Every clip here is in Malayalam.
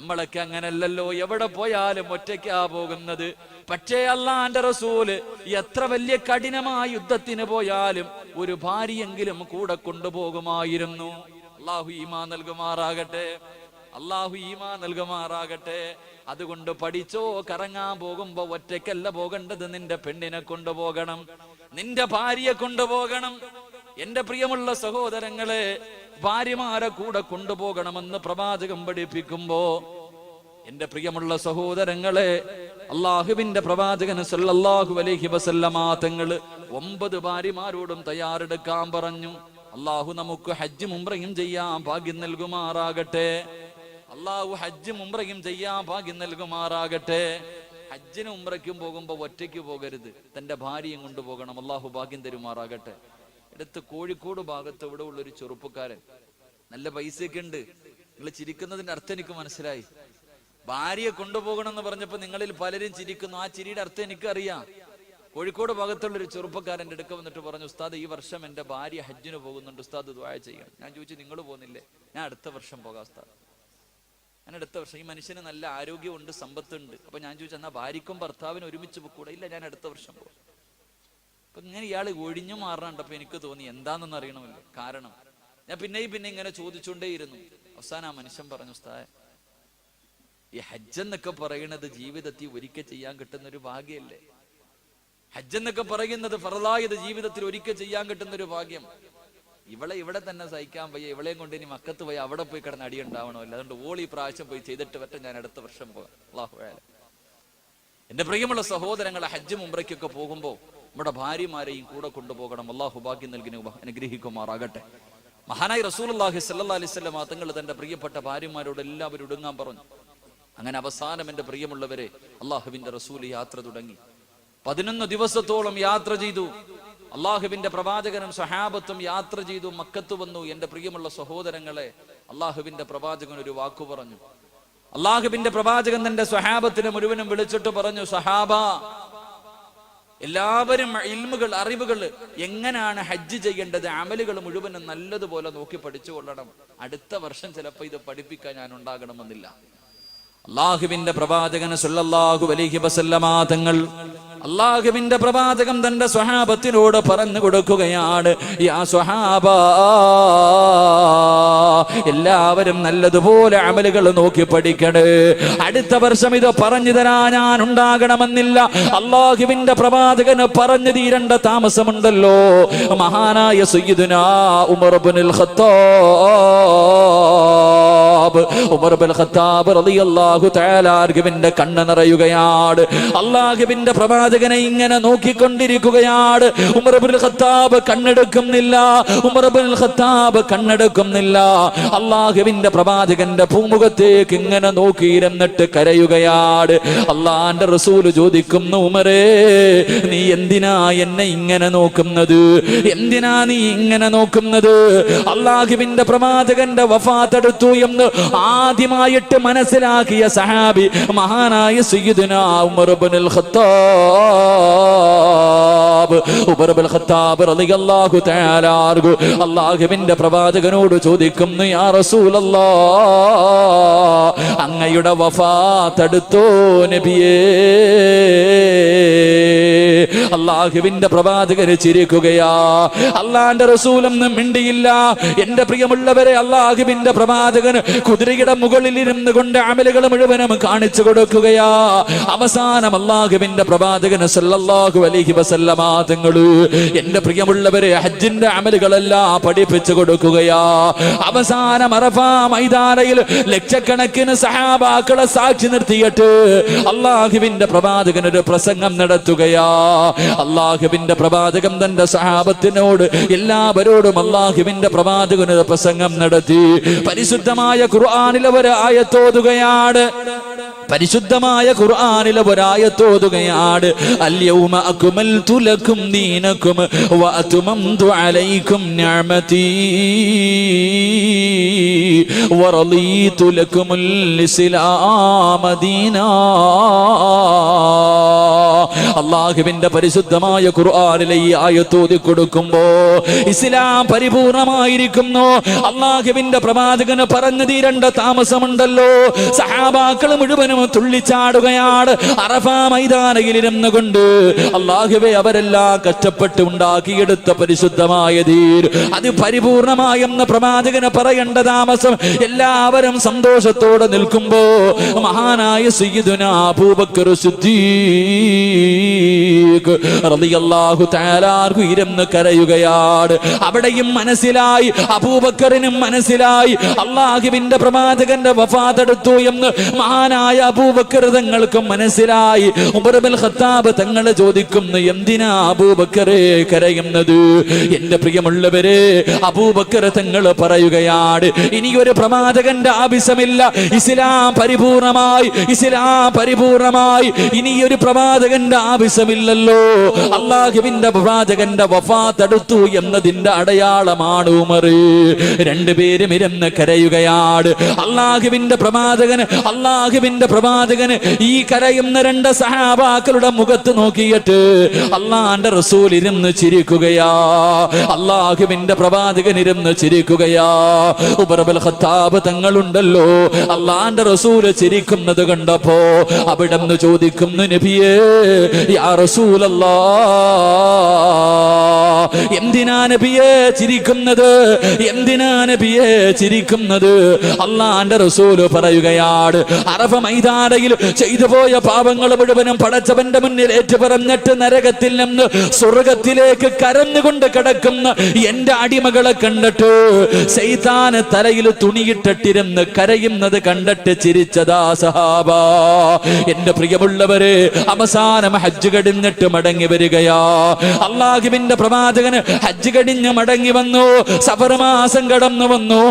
നമ്മളൊക്കെ അങ്ങനല്ലല്ലോ, എവിടെ പോയാലും ഒറ്റയ്ക്കാ പോകുന്നത്. പക്ഷേ അല്ലാഹുവിന്റെ റസൂല് എത്ര വലിയ കഠിനമായ യുദ്ധത്തിന് പോയാലും ഒരു ഭാര്യയെങ്കിലും കൂടെ കൊണ്ടുപോകുമായിരുന്നു. അല്ലാഹു ഈമാൻ നൽകുമാറാകട്ടെ, അല്ലാഹു ഈമാൻ നൽകുമാറാകട്ടെ. അതുകൊണ്ട് പഠിച്ചോ, കറങ്ങാൻ പോകുമ്പോ ഒറ്റയ്ക്കല്ല പോകേണ്ടത്, നിന്റെ പെണ്ണിനെ കൊണ്ടുപോകണം, നിന്റെ ഭാര്യയെ കൊണ്ടുപോകണം. എന്റെ പ്രിയമുള്ള സഹോദരങ്ങളെ, ഭാര്യമാരെ കൂടെ കൊണ്ടുപോകണമെന്ന് പ്രവാചകൻ പഠിപ്പിക്കുമ്പോ, എന്റെ പ്രിയമുള്ള സഹോദരങ്ങളെ, അള്ളാഹുവിന്റെ പ്രവാചകൻ സല്ലല്ലാഹു അലൈഹി വസല്ലമ തങ്ങള് 9 ഭാര്യമാരോടും തയ്യാറെടുക്കാൻ പറഞ്ഞു. അള്ളാഹു നമുക്ക് ഹജ്ജും ഉംറയും ചെയ്യാൻ ഭാഗ്യം നൽകുമാറാകട്ടെ. അള്ളാഹു ഹജ്ജും ഉംറയും ചെയ്യാൻ ഭാഗ്യം നൽകുമാറാകട്ടെ. ഹജ്ജിനും ഉംറയ്ക്കും പോകുമ്പോ ഒറ്റയ്ക്ക് പോകരുത്, തന്റെ ഭാര്യയും കൊണ്ടുപോകണം. അള്ളാഹു ഭാഗ്യം തരുമാറാകട്ടെ. അടുത്ത് കോഴിക്കോട് ഭാഗത്ത് ഇവിടെ ഉള്ളൊരു ചെറുപ്പക്കാരൻ, നല്ല പൈസയൊക്കെ ഉണ്ട്. നിങ്ങൾ ചിരിക്കുന്നതിന്റെ അർത്ഥം എനിക്ക് മനസ്സിലായി. ഭാര്യയെ കൊണ്ടുപോകണം എന്ന് പറഞ്ഞപ്പോ നിങ്ങളിൽ പലരും ചിരിക്കുന്നു. ആ ചിരിയുടെ അർത്ഥം എനിക്കറിയാം. കോഴിക്കോട് ഭാഗത്തുള്ളൊരു ചെറുപ്പക്കാരൻ്റെ അടുക്ക വന്നിട്ട് പറഞ്ഞു, ഉസ്താദ്, ഈ വർഷം എന്റെ ഭാര്യ ഹജ്ജിന് പോകുന്നുണ്ട്, ഉസ്താദ് ദുആ ചെയ്യണം. ഞാൻ ചോദിച്ചു, നിങ്ങൾ പോകുന്നില്ലേ? ഞാൻ അടുത്ത വർഷം പോകാം ഉസ്താദ്, ഞാൻ അടുത്ത വർഷം. ഈ മനുഷ്യന് നല്ല ആരോഗ്യമുണ്ട്, സമ്പത്തുണ്ട്. അപ്പൊ ഞാൻ ചോദിച്ചു, എന്നാ ഭാര്യക്കും ഭർത്താവിനും ഒരുമിച്ച് പോകൂടെ? ഇല്ല, ഞാൻ അടുത്ത വർഷം പോകും. അപ്പൊ ഇങ്ങനെ ഇയാൾ ഒഴിഞ്ഞു മാറണുണ്ടപ്പോ എനിക്ക് തോന്നി എന്താണെന്ന് അറിയണമല്ലോ. കാരണം ഞാൻ പിന്നെ ഇങ്ങനെ ചോദിച്ചുകൊണ്ടേയിരുന്നു. അവസാനം ആ മനുഷ്യൻ പറഞ്ഞു, ഉസ്താദ്, ഈ ഹജ്ജ് എന്നൊക്കെ പറയുന്നത് ജീവിതത്തിൽ ഒരിക്കൽ ചെയ്യാൻ കിട്ടുന്ന ഒരു ഭാഗ്യല്ലേ? ഹജ്ജ് എന്നൊക്കെ പറയുന്നത് ഫർളായത് ജീവിതത്തിൽ ഒരിക്കൽ ചെയ്യാൻ കിട്ടുന്ന ഒരു ഭാഗ്യം. ഇവിടെ തന്നെ സഹിക്കാൻ വയ്യ, ഇവളെയും കൊണ്ട് ഇനി മക്കത്ത് പോയി അവിടെ പോയി കിടന്ന് അടി ഉണ്ടാവണമല്ലോ. അതുകൊണ്ട് ഓളി പ്രാവശ്യം പോയി ചെയ്തിട്ട് പറ്റ, ഞാൻ അടുത്ത വർഷം പോകാം. അല്ലാഹു അഅലം. എന്റെ പ്രിയമുള്ള സഹോദരങ്ങളെ, ഹജ്ജും ഉംറയ്ക്കൊക്കെ പോകുമ്പോ നമ്മുടെ ഭാര്യമാരെയും കൂടെ കൊണ്ടുപോകണം. അല്ലാഹു ഭാഗ്യം നൽകി അനുഗ്രഹിക്കുമാറാകട്ടെ. മഹാനായി റസൂലുള്ളാഹി സ്വല്ലല്ലാഹി അലൈഹി വസല്ലം തങ്ങൾ തന്റെ പ്രിയപ്പെട്ട ഭാര്യമാരോട് എല്ലാവരും ഒടുങ്ങാൻ പറഞ്ഞു. അങ്ങനെ അവസാനം എന്റെ പ്രിയമുള്ളവരെ, അള്ളാഹുവിന്റെ റസൂൽ യാത്ര തുടങ്ങി. 11 ദിവസത്തോളം യാത്ര ചെയ്തു. അള്ളാഹുവിന്റെ പ്രവാചകനും സഹാബത്തും യാത്ര ചെയ്തു, മക്കത്ത് വന്നു. എന്റെ പ്രിയമുള്ള സഹോദരങ്ങളെ, അള്ളാഹുവിന്റെ പ്രവാചകൻ ഒരു വാക്കു പറഞ്ഞു. അള്ളാഹുവിന്റെ പ്രവാചകൻ തന്റെ സഹാബത്തിനെ മുഴുവനും വിളിച്ചിട്ട് പറഞ്ഞു, സഹാബ, എല്ലാവരും ഇൽമുകൾ, അറിവുകൾ, എങ്ങനെയാണ് ഹജ്ജ് ചെയ്യേണ്ടത്, അമലുകൾ മുഴുവനും നല്ലതുപോലെ നോക്കി പഠിച്ചുകൊള്ളണം. അടുത്ത വർഷം ചിലപ്പോൾ ഇത് പഠിപ്പിക്കാൻ ഞാൻ ഉണ്ടാകണമെന്നില്ല. അള്ളാഹുവിന്റെ പ്രവാചകൻ സല്ലല്ലാഹു അലൈഹി വസല്ലമ തങ്ങൾ, അള്ളാഹുവിന്റെ പ്രവാചകൻ തന്റെ സ്വഹാബത്തിനോട് പറഞ്ഞു കൊടുക്കുകയാണ്, യാ സ്വഹാബ, എല്ലാവരും നല്ലതുപോലെ അമലുകൾ നോക്കി പഠിക്കണേ. അടുത്ത വർഷം ഇത് പറഞ്ഞു തരാൻ ഞാൻ ഉണ്ടാകണമെന്നില്ല. അള്ളാഹുവിന്റെ പ്രവാചകന് പറഞ്ഞു തീരേണ്ട താമസമുണ്ടല്ലോ. മഹാനായ സയ്യിദുനാ ഉമർ ഇബ്നുൽ ഖത്താബ്, ഉമർ ഇബ്നുൽ ഖത്താബ് റളിയല്ലാഹു തആല അൻഹുവിന്റെ കണ്ണ് നിറയുകയാണ്. അള്ളാഹുവിന്റെ പ്രവാചകനെ ഇങ്ങനെ നോക്കിക്കൊണ്ടിരിക്കുകയാണ്. ഉമർ ഇബ്നുൽ ഖത്താബ് കണ്ണെടുക്കുന്നില്ല, ഉമർ ഇബ്നുൽ ഖത്താബ് കണ്ണെടുക്കുന്നില്ല. അള്ളാഹുവിന്റെ പ്രവാചകന്റെ ഭൂമുഖത്തേക്ക് ഇങ്ങനെ നോക്കിയിരുന്നിട്ട് കരയുകയാണ്. അള്ളാന്റെ റസൂൽ ചോദിക്കുന്നു, ഉമറേ, നീ എന്തിനാ എന്നെ ഇങ്ങനെ നോക്കുന്നത്? എന്തിനാ നീ ഇങ്ങനെ നോക്കുന്നത്? അള്ളാഹുവിന്റെ പ്രവാചകന്റെ വഫാത്ത് അടുത്തു എന്ന് ആദ്യമായിട്ട് മനസ്സിലാക്കിയ സഹാബി മഹാനായ സയ്യിദുനാ ഉമർ ഇബ്നുൽ ഖത്താബ്, ഉമർ ഇബ്നുൽ ഖത്താബ് റളിയല്ലാഹു തആല അൻഹു അള്ളാഹുവിന്റെ പ്രവാചകനോട് ചോദിക്കുന്നു, യാ റസൂലല്ലാഹ്, അങ്ങയുടെ വഫാത്ത് അടുത്തോ നബിയേ? അള്ളാഹുവിന്റെ പ്രവാചകന് ചിരിക്കുകയാ. അള്ളാന്റെ റസൂലൊന്നും മിണ്ടിയില്ല. എന്റെ പ്രിയമുള്ളവരെ, അള്ളാഹുവിന്റെ പ്രവാചകന് കുതിരയുടെ മുകളിൽ ഇരുന്ന് കൊണ്ട് അമലുകൾ മുഴുവനും കാണിച്ചു കൊടുക്കുകയാ. അവസാനം അള്ളാഹുവിന്റെ പ്രവാചകന് സല്ലല്ലാഹു അലൈഹി വസല്ലമ തങ്ങൾ എന്റെ പ്രിയമുള്ളവരെ ഹജ്ജിന്റെ അമലുകളെല്ലാം പഠിപ്പിച്ചു കൊടുക്കുകയാ. അവസാനം അറഫാ മൈതാനയിൽ ലക്ഷക്കണക്കിന് സഹാബാക്കളെ സാക്ഷി നിർത്തിയിട്ട് അള്ളാഹുവിന്റെ പ്രവാചകൻ ഒരു പ്രസംഗം നടത്തുകയാ. അള്ളാഹുവിന്റെ പ്രവാചകൻ തന്റെ സഹാബത്തിനോട് എല്ലാവരോടും അള്ളാഹുവിന്റെ പ്രവാചകൻ ഒരു പ്രസംഗം നടത്തി. പരിശുദ്ധമായ ഖുർആനിലെ ഒരു ആയത്തോതുകയാണ്. പരിശുദ്ധമായ ഖുർആനിലെ ഒരായത്തോതുകയാണ്. അൽയൗമ അക്മൽതു ലക്കും ദീനക്കും വഅത്മംതു അലൈക്കും നിഅമതി വറളീതു ലക്കുമുൽ ഇസ്ലാമ ദീനാ. അല്ലാഹുവിന്റെ പരിശുദ്ധമായ ഖുർആനിലെ ഈ ആയത്തോതി കൊടുക്കുമ്പോ ഇസ്ലാം പരിപൂർണമായിരിക്കുന്നു. അല്ലാഹുവിന്റെ പ്രവാചകന് പറഞ്ഞു തീരേണ്ട താമസമുണ്ടല്ലോ. സഹാബാക്കൾ മുഴുവനും തുള്ളിച്ചാടുകയാണ് അറഫ മൈതാനയിലിരുന്നു കൊണ്ട്. അല്ലാഹുവേ, അവരെല്ലാം കഷ്ടപ്പെട്ട് ഉണ്ടാക്കിയെടുത്ത പരിശുദ്ധമായ ദീൻ അത് പരിപൂർണമായെന്ന് പ്രവാചകന് പറയേണ്ട താമസം. എല്ലാവരും സന്തോഷത്തോടെ നിൽക്കുമ്പോ മഹാനായ സയ്യിദുനാ അബൂബക്കർ സിദ്ദീഖ് റളിയല്ലാഹു തആല അൻഹു ഇരുന്ന് കരയുകയാണ്. അവിടെയും മനസ്സിലായി, അബൂബക്കറിനും മനസ്സിലായി അല്ലാഹുവിന്റെ പ്രവാചകന്റെ വഫാത്ത് അടുത്തു എന്ന് മഹാനായ അബൂബക്കർ തങ്ങൾക്കും മനസ്സിലായി. ഉമർ ഇബ്നുൽ ഖത്താബ് തങ്ങൾ ചോദിക്കുന്നു, എന്തിനാ അബൂബക്കറെ കരയുന്നത്? എന്റെ പ്രിയമുള്ളവരെ, അബൂബക്കർ തങ്ങൾ പറയുകയാണ്, ഇനിയൊരു പ്രവാചകന്റെ ആവശ്യമില്ല. ഇസ്ലാം പരിപൂർണമായി, ഇസ്ലാം പരിപൂർണമായി. ഇനിയൊരു പ്രവാചകന്റെ ആവശ്യമില്ലല്ലോ. അല്ലാഹുവിന്റെ പ്രവാചകന്റെ വഫാത്ത് അടുത്തു എന്നതിന്റെ അടയാളമാണ് ഉമർ. രണ്ടുപേരും ഇരുന്ന് കരയുകയാണ്. അല്ലാഹുവിന്റെ പ്രവാചകന് ഈ കരയുന്ന രണ്ട് സഹാബാക്കളുടെ മുഖത്ത് നോക്കിയിട്ട് അല്ലാഹുവിന്റെ റസൂൽ ഇരുന്ന് ചിരിക്കുകയാ. അല്ലാഹുവിന്റെ പ്രവാചകൻ ഇരുന്ന് ചിരിക്കുകയാ. ഉമർ ഇബ്നുൽ ഖത്താബ് തങ്ങളുണ്ടല്ലോ, അല്ലാഹുവിന്റെ റസൂൽ ചിരിക്കുന്നത് കണ്ടപ്പോ അവിടെന്ന് ചോദിക്കുന്നു, നബിയേ, യാ റസൂലല്ലാഹ്, എന്തിനാ നബിയേ ചിരിക്കുന്നത്? എന്തിനാ നബിയേ ചിരിക്കുന്നത്? അല്ലാഹുവിന്റെ റസൂൽ പറയുകയാണ്, അറഫ മൈതാനയിൽ ചെയ്തു പോയ പാപങ്ങൾ മുഴുവനും പടച്ചവന്റെ മുന്നിൽ ഏറ്റുപറഞ്ഞിട്ട് നരകത്തിൽ നിന്ന് സ്വർഗത്തിലേക്ക് കരഞ്ഞുകൊണ്ട് കിടക്കുന്ന എന്റെ അടിമകളെ കണ്ടിട്ട് ശൈത്താന് തലയിൽ തുണിയിട്ടിരുന്ന് കരയുന്നത് കണ്ടിട്ട് ചിരിച്ചതാ സഹാബ. എന്റെ പ്രിയമുള്ളവരെ, അവസാനം ഹജ്ജ് കഴിഞ്ഞിട്ട് മടങ്ങി വരികയാ. അല്ലാഹുവിന്റെ പ്രവാചകന് ഹജ്ജ് കഴിഞ്ഞ് മടങ്ങി വന്നു. സഫർ മാസം കടന്നു വന്നു.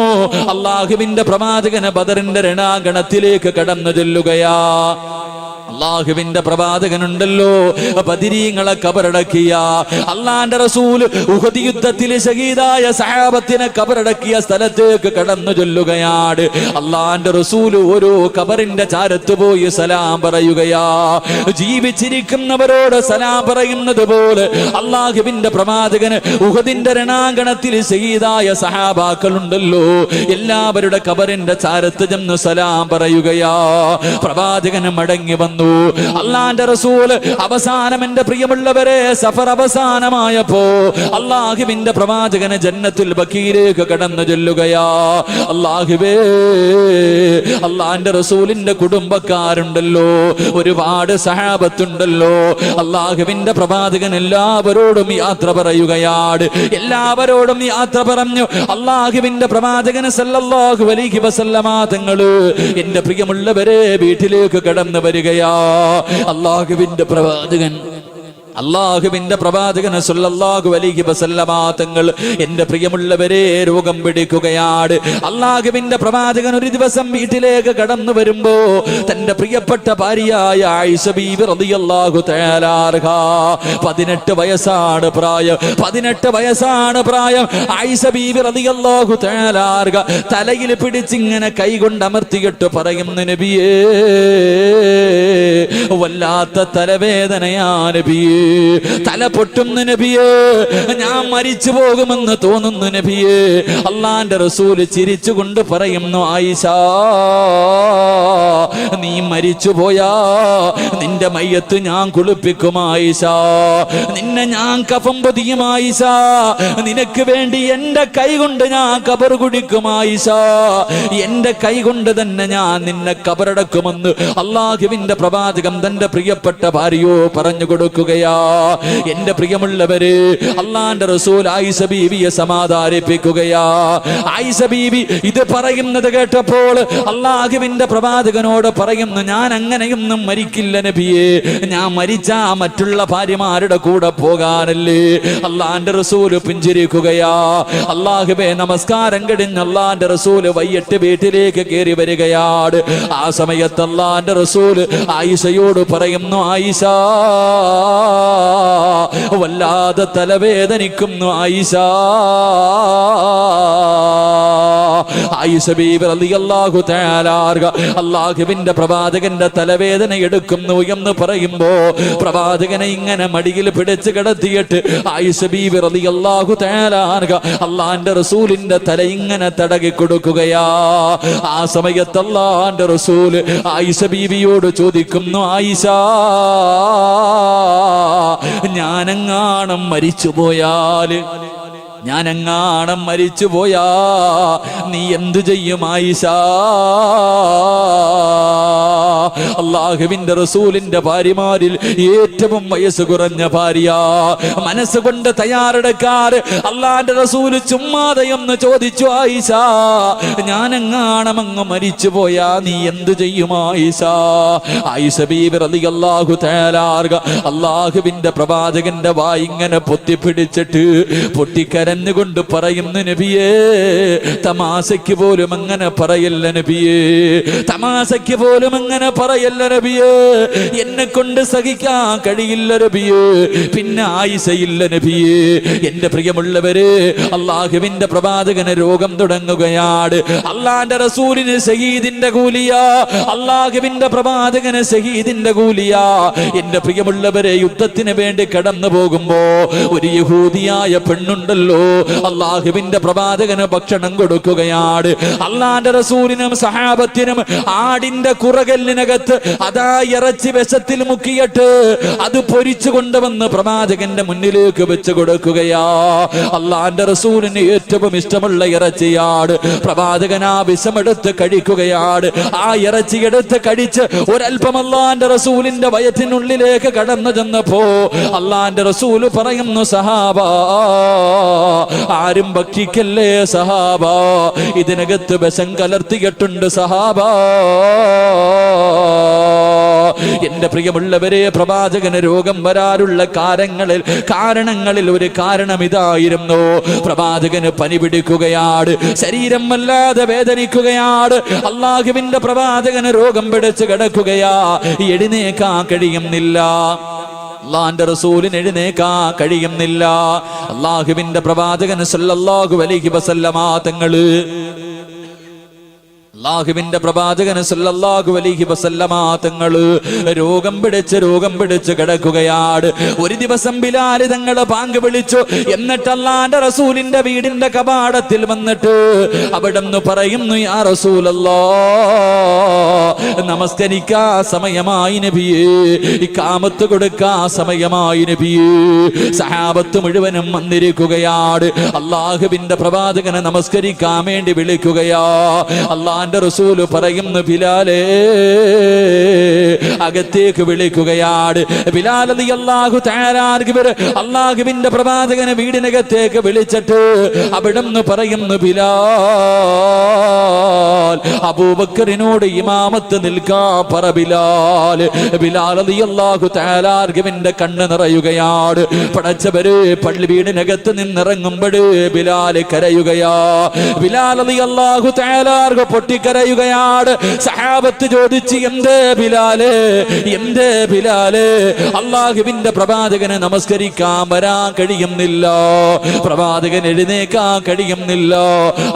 അല്ലാഹുവിന്റെ പ്രവാചകന് ബദറിന്റെ രണാങ്കണത്തിലേക്ക് കടന്നു ചെല്ലുകയാ. അല്ലാഹുവിന്റെ പ്രവാചകനുണ്ടല്ലോ, ബദരീങ്ങളെ കബറടക്കിയ അല്ലാഹുവിന്റെ റസൂൽ ഉഹദ് യുദ്ധത്തിൽ ശഹീദായ സഹാബത്തിനെ കബറടക്കിയ സ്ഥലത്തേക്ക് കടന്നു ചൊല്ലുകയാണ്. അല്ലാഹുവിന്റെ റസൂൽ ഓരോ കബറിന്റെ ചാരത്ത് പോയി സലാം പറയുകയാ. ജീവിച്ചിരിക്കുന്നവരോട് സലാം പറയുന്നത് പോലെ അല്ലാഹുവിന്റെ പ്രവാചകന് ഉഹദിന്റെ രണാങ്കണത്തിൽ ശഹീദായ സഹാബാക്കളുണ്ടല്ലോ, എല്ലാവരുടെ കബറിന്റെ ചാരത്ത് ചെന്ന് സലാം പറയുകയാ. പ്രവാചകന് മടങ്ങി വന്നു. അല്ലാഹുവിന്റെ റസൂൽ അവസാനം, എന്റെ പ്രിയമുള്ളവരെ, സഫർ അവസാനമായപ്പോ അല്ലാഹുവിന്റെ പ്രവാചകന് ജന്നത്തുൽ ബഖീലേക്ക് കടന്നു ചെല്ലുകയാ. അല്ലാഹുവേ, അല്ലാഹുവിന്റെ റസൂലിന്റെ കുടുംബക്കാരുണ്ടല്ലോ, ഒരുപാട് സഹാബത്തുണ്ടല്ലോ. അല്ലാഹുവിന്റെ പ്രവാചകൻ എല്ലാവരോടും യാത്ര പറയുകയാണ്. എല്ലാവരോടും യാത്ര പറഞ്ഞു. അല്ലാഹുവിന്റെ പ്രവാചകൻ സല്ലല്ലാഹു അലൈഹി വസല്ലമ തങ്ങള് എന്റെ പ്രിയമുള്ളവരെ വീട്ടിലേക്ക് കടന്നു വരികയാ. അല്ലാഹുവിന്റെ പ്രവാചകൻ സല്ലല്ലാഹു അലൈഹി വസല്ലമ തങ്ങൾ എന്റെ പ്രിയമുള്ളവരെ രോഗം പിടിക്കുകയാണ്. അല്ലാഹുവിന്റെ പ്രവാചകൻ ഒരു ദിവസം വീട്ടിലേക്ക് കടന്നു വരുമ്പോ തന്റെ പ്രിയപ്പെട്ട ഭാര്യയായ ആയിഷ ബീവി റളിയല്ലാഹു തആല അൻഹ, 18 വയസ്സാണ് പ്രായം. 18 വയസ്സാണ് പ്രായം. ആയിഷ ബീവി റളിയല്ലാഹു തആല അൻഹ തലയിൽ പിടിച്ചിങ്ങനെ കൈകൊണ്ട് അമർത്തിയിട്ട് പറയുന്നു, നബിയേ, വല്ലാത്ത തലവേദനയാ നബിയേ, തല പൊട്ടുന്നു നബിയേ, ഞാൻ മരിച്ചു പോകുമെന്ന് തോന്നുന്നു നബിയേ. അല്ലാഹുവിന്റെ റസൂൽ ചിരിച്ചുകൊണ്ട് പറയുന്നു, ആയിഷ, നീ മരിച്ചു പോയാ നിന്റെ മയ്യത്ത് ഞാൻ കുളിപ്പിക്കും ആയിഷ, നിന്നെ ഞാൻ കഫം പൊതിയും ആയിഷ, നിനക്ക് വേണ്ടി എന്റെ കൈ കൊണ്ട് ഞാൻ കബർ കുടിക്കും ആയിഷ, എന്റെ കൈ കൊണ്ട് തന്നെ ഞാൻ നിന്നെ കബറടക്കുമെന്ന് അല്ലാഹുവിന്റെ പ്രവാചകൻ തന്റെ പ്രിയപ്പെട്ട ഭാര്യയോ പറഞ്ഞു കൊടുക്കുകയാ. എന്റെ പ്രിയമുള്ളവര്, അല്ലാഹുവിന്റെ റസൂൽ ആയിഷ ബീവിയെ സമാധാനിപ്പിക്കുകയാ. ആയിഷ ബീവി ഇത് പറയുന്നത് കേട്ടപ്പോൾ അല്ലാഹുവിന്റെ പ്രവാചകനോട് പറയുന്നു, പറയുന്നു, ഞാൻ അങ്ങനെയൊന്നും മരിക്കില്ല നബിയേ, ഞാൻ മരിച്ചാ മറ്റുള്ള ഭാര്യമാരുടെ കൂടെ പോകാനല്ലേ. അള്ളാന്റെ റസൂല് പുഞ്ചിരിക്കുകയാ. അള്ളാഹുവേ, നമസ്കാരം കഴിഞ്ഞ് അള്ളാന്റെ റസൂല് വൈകിട്ട് വീട്ടിലേക്ക് കയറി വരികയാണ്. ആ സമയത്ത് അള്ളാന്റെ റസൂല് ആയിഷയോട് പറയുന്നു, ആയിഷ, വല്ലാതെ തലവേദനിക്കുന്നു ആയിഷ. ആയിഷ ബീബി റളിയല്ലാഹു തആല അല്ലാഹുവിന്റെ പ്രവാചകന്റെ തലവേദന എടുക്കുന്നു എന്ന് പറയുമ്പോ പ്രവാചകനെ ഇങ്ങനെ മടിയിൽ പിടിച്ച് കിടത്തിയിട്ട് ആയിഷ ബീബി റളിയല്ലാഹു തആല അല്ലാഹുവിന്റെ റസൂലിന്റെ തല ഇങ്ങനെ തടകി കൊടുക്കുകയാ. ആ സമയത്ത് അല്ലാഹുവിന്റെ റസൂൽ ആയിഷ ബീബിയോട് ചോദിക്കുന്നു, ആയിഷ, ഞാനെങ്ങാനും മരിച്ചുപോയാൽ, ഞാനെങ്ങാനും മരിച്ചുപോയാ നീ എന്തു ചെയ്യും ആയിഷ? അള്ളാഹുവിന്റെ റസൂലിന്റെ ഭാര്യമാരിൽ ഏറ്റവും വയസ്സ് കുറഞ്ഞ ഭാര്യ, മനസ്സുകൊണ്ട് തയ്യാറെടുക്കാറ് അള്ളാന്റെ റസൂല് ചുമ്മാതെയൊന്ന് ചോദിച്ചു, ആയിഷ, ഞാനെങ്ങാനും അങ്ങ് മരിച്ചുപോയാ നീ എന്തു ചെയ്യും ആയിഷ? ആയിഷ ബീബി റളിയല്ലാഹു തആല അള്ളാഹുവിന്റെ പ്രവാചകന്റെ വായി ഇങ്ങനെ പൊത്തിപ്പിടിച്ചിട്ട് പൊട്ടിക്കരഞ്ഞുകൊണ്ട് പറയുന്നു, നബിയേ, തമാശയ്ക്ക് പോലും അങ്ങനെ പറയല്ല നബിയേ, തമാശയ്ക്ക് പോലും അങ്ങനെ പറയല്ല നബിയേ, എന്നെ കൊണ്ട് സഹിക്കാൻ കഴിയില്ല നബിയേ, പിന്നെ ആയിഷയില്ല നബിയേ. എന്റെ പ്രിയമുള്ളവര്, അള്ളാഹുവിന്റെ പ്രവാചകന് രോഗം തുടങ്ങുകയാണ്. അള്ളാന്റെ റസൂലിന് ഷഹീദിന്റെ കൂലിയാ, അള്ളാഹുവിന്റെ പ്രവാചകന് ഷഹീദിന്റെ കൂലിയാ. എന്റെ പ്രിയമുള്ളവരെ, യുദ്ധത്തിന് വേണ്ടി കടന്നു പോകുമ്പോ ഒരു യഹൂദിയായ പെണ്ണുണ്ടല്ലോ, അള്ളാഹുവിന്റെ പ്രവാചകന് ഭക്ഷണം കൊടുക്കുകയാണ്. അള്ളാന്റെ റസൂലിനും സഹാബത്തിനും ആടിന്റെ കുറകലിനകത്ത് അതാ ഇറച്ചി വിഷത്തിൽ മുക്കിയിട്ട് അത് പൊരിച്ചു കൊണ്ടുവന്ന് പ്രവാചകന്റെ മുന്നിലേക്ക് വെച്ച് കൊടുക്കുകയാ. അള്ളാന്റെ റസൂലിന് ഏറ്റവും ഇഷ്ടമുള്ള ഇറച്ചിയാണ്. പ്രവാചകൻ ആ വിഷമെടുത്ത് കഴിക്കുകയാണ്. ആ ഇറച്ചി എടുത്ത് കഴിച്ച് ഒരൽപ്പം അള്ളാന്റെ റസൂലിന്റെ വയറ്റിനുള്ളിലേക്ക് കടന്നു ചെന്നപ്പോ അള്ളാന്റെ റസൂല് പറയുന്നു, സഹാബാ, ആരും ഭക്ഷിക്കല്ലേ സഹാബാ, ഇതിനകത്ത് വിഷം കലർത്തിയിട്ടുണ്ട് സഹാബാ. എന്റെ പ്രിയമുള്ളവരെ, പ്രവാചകന് രോഗം വരാനുള്ള കാരണങ്ങളിൽ ഒരു കാരണം ഇതായിരുന്നു. പ്രവാചകന് പനി പിടിക്കുകയാണ്, ശരീരം വല്ലാതെ വേദനിക്കുകയാണ്. അള്ളാഹുവിന്റെ പ്രവാചകന് രോഗം പിടിച്ച് കിടക്കുകയാ, എഴുന്നേക്കാൻ കഴിയുന്നില്ല. അള്ളാന്റെ റസൂലിന് എഴുന്നേക്കാൻ കഴിയുന്നില്ല. അള്ളാഹുവിന്റെ പ്രവാചകൻ സല്ലല്ലാഹു അലൈഹി വസല്ലമ തങ്ങള് അല്ലാഹുവിന്റെ പ്രവാചകന് സല്ലല്ലാഹു അലൈഹി വസല്ലമ തങ്ങള് രോഗം പിടിച്ച് കിടക്കുകയാണ്. ഒരു ദിവസം ബിലാൽ തങ്ങളെ ബാങ്ക് വിളിച്ചു. എന്നിട്ട് അല്ലാഹുവിന്റെ റസൂലിന്റെ വീടിന്റെ കവാടത്തിൽ വന്നിട്ട് അവിടുന്ന് പറയുന്നു, യാ റസൂലല്ലാഹ്, നമസ്കരിക്കാ സമയമായി നബിയേ, ഇഖാമത്ത് കൊടുക്കാ സമയമായി നബിയേ. സഹാബത്ത് മുഴുവനും വന്നിരിക്കുകയാണ്. അല്ലാഹുവിന്റെ പ്രവാചകനെ നമസ്കരിക്കാൻ വേണ്ടി വിളിക്കുകയാ. അല്ലാഹുവിന്റെ റസൂല് പറയുന്നു, ബിലാലേ, അകത്തേക്ക് വിളിക്കുകയാണ്. ബിലാൽ റളിയല്ലാഹു തആല അല്ലാഹുവിന്റെ പ്രവാചകനെ വീടിനകത്തേക്ക് വിളിച്ചിട്ട് അവിടുന്ന് പറയുന്നു, ബിലാൽ, അബൂബക്കറിനോട് ഇമാമത്ത് നിൽക്കാൻ പറ ബിലാൽ. ബിലാൽ റളിയല്ലാഹു തആല കണ്ണ് നിറയുകയാണ്. പടച്ചവര്, പള്ളി വീടിനകത്ത് നിന്നിറങ്ങുമ്പോഴേ ബിലാൽ കരയുകയാ. ബിലാൽ റളിയല്ലാഹു തആല പൊട്ടിക്കരയുകയാണ്. സഹാബത്ത് ചോദിച്ചു, എന്തേ ബിലാലേ, എന്തേ ബിലാലേ? അല്ലാഹുവിന്റെ പ്രവാചകനെ നമസ്കരിക്കാൻ വരാൻ കഴിയുന്നില്ല, പ്രവാചകൻ എഴുന്നേക്കാൻ കഴിയുന്നില്ല.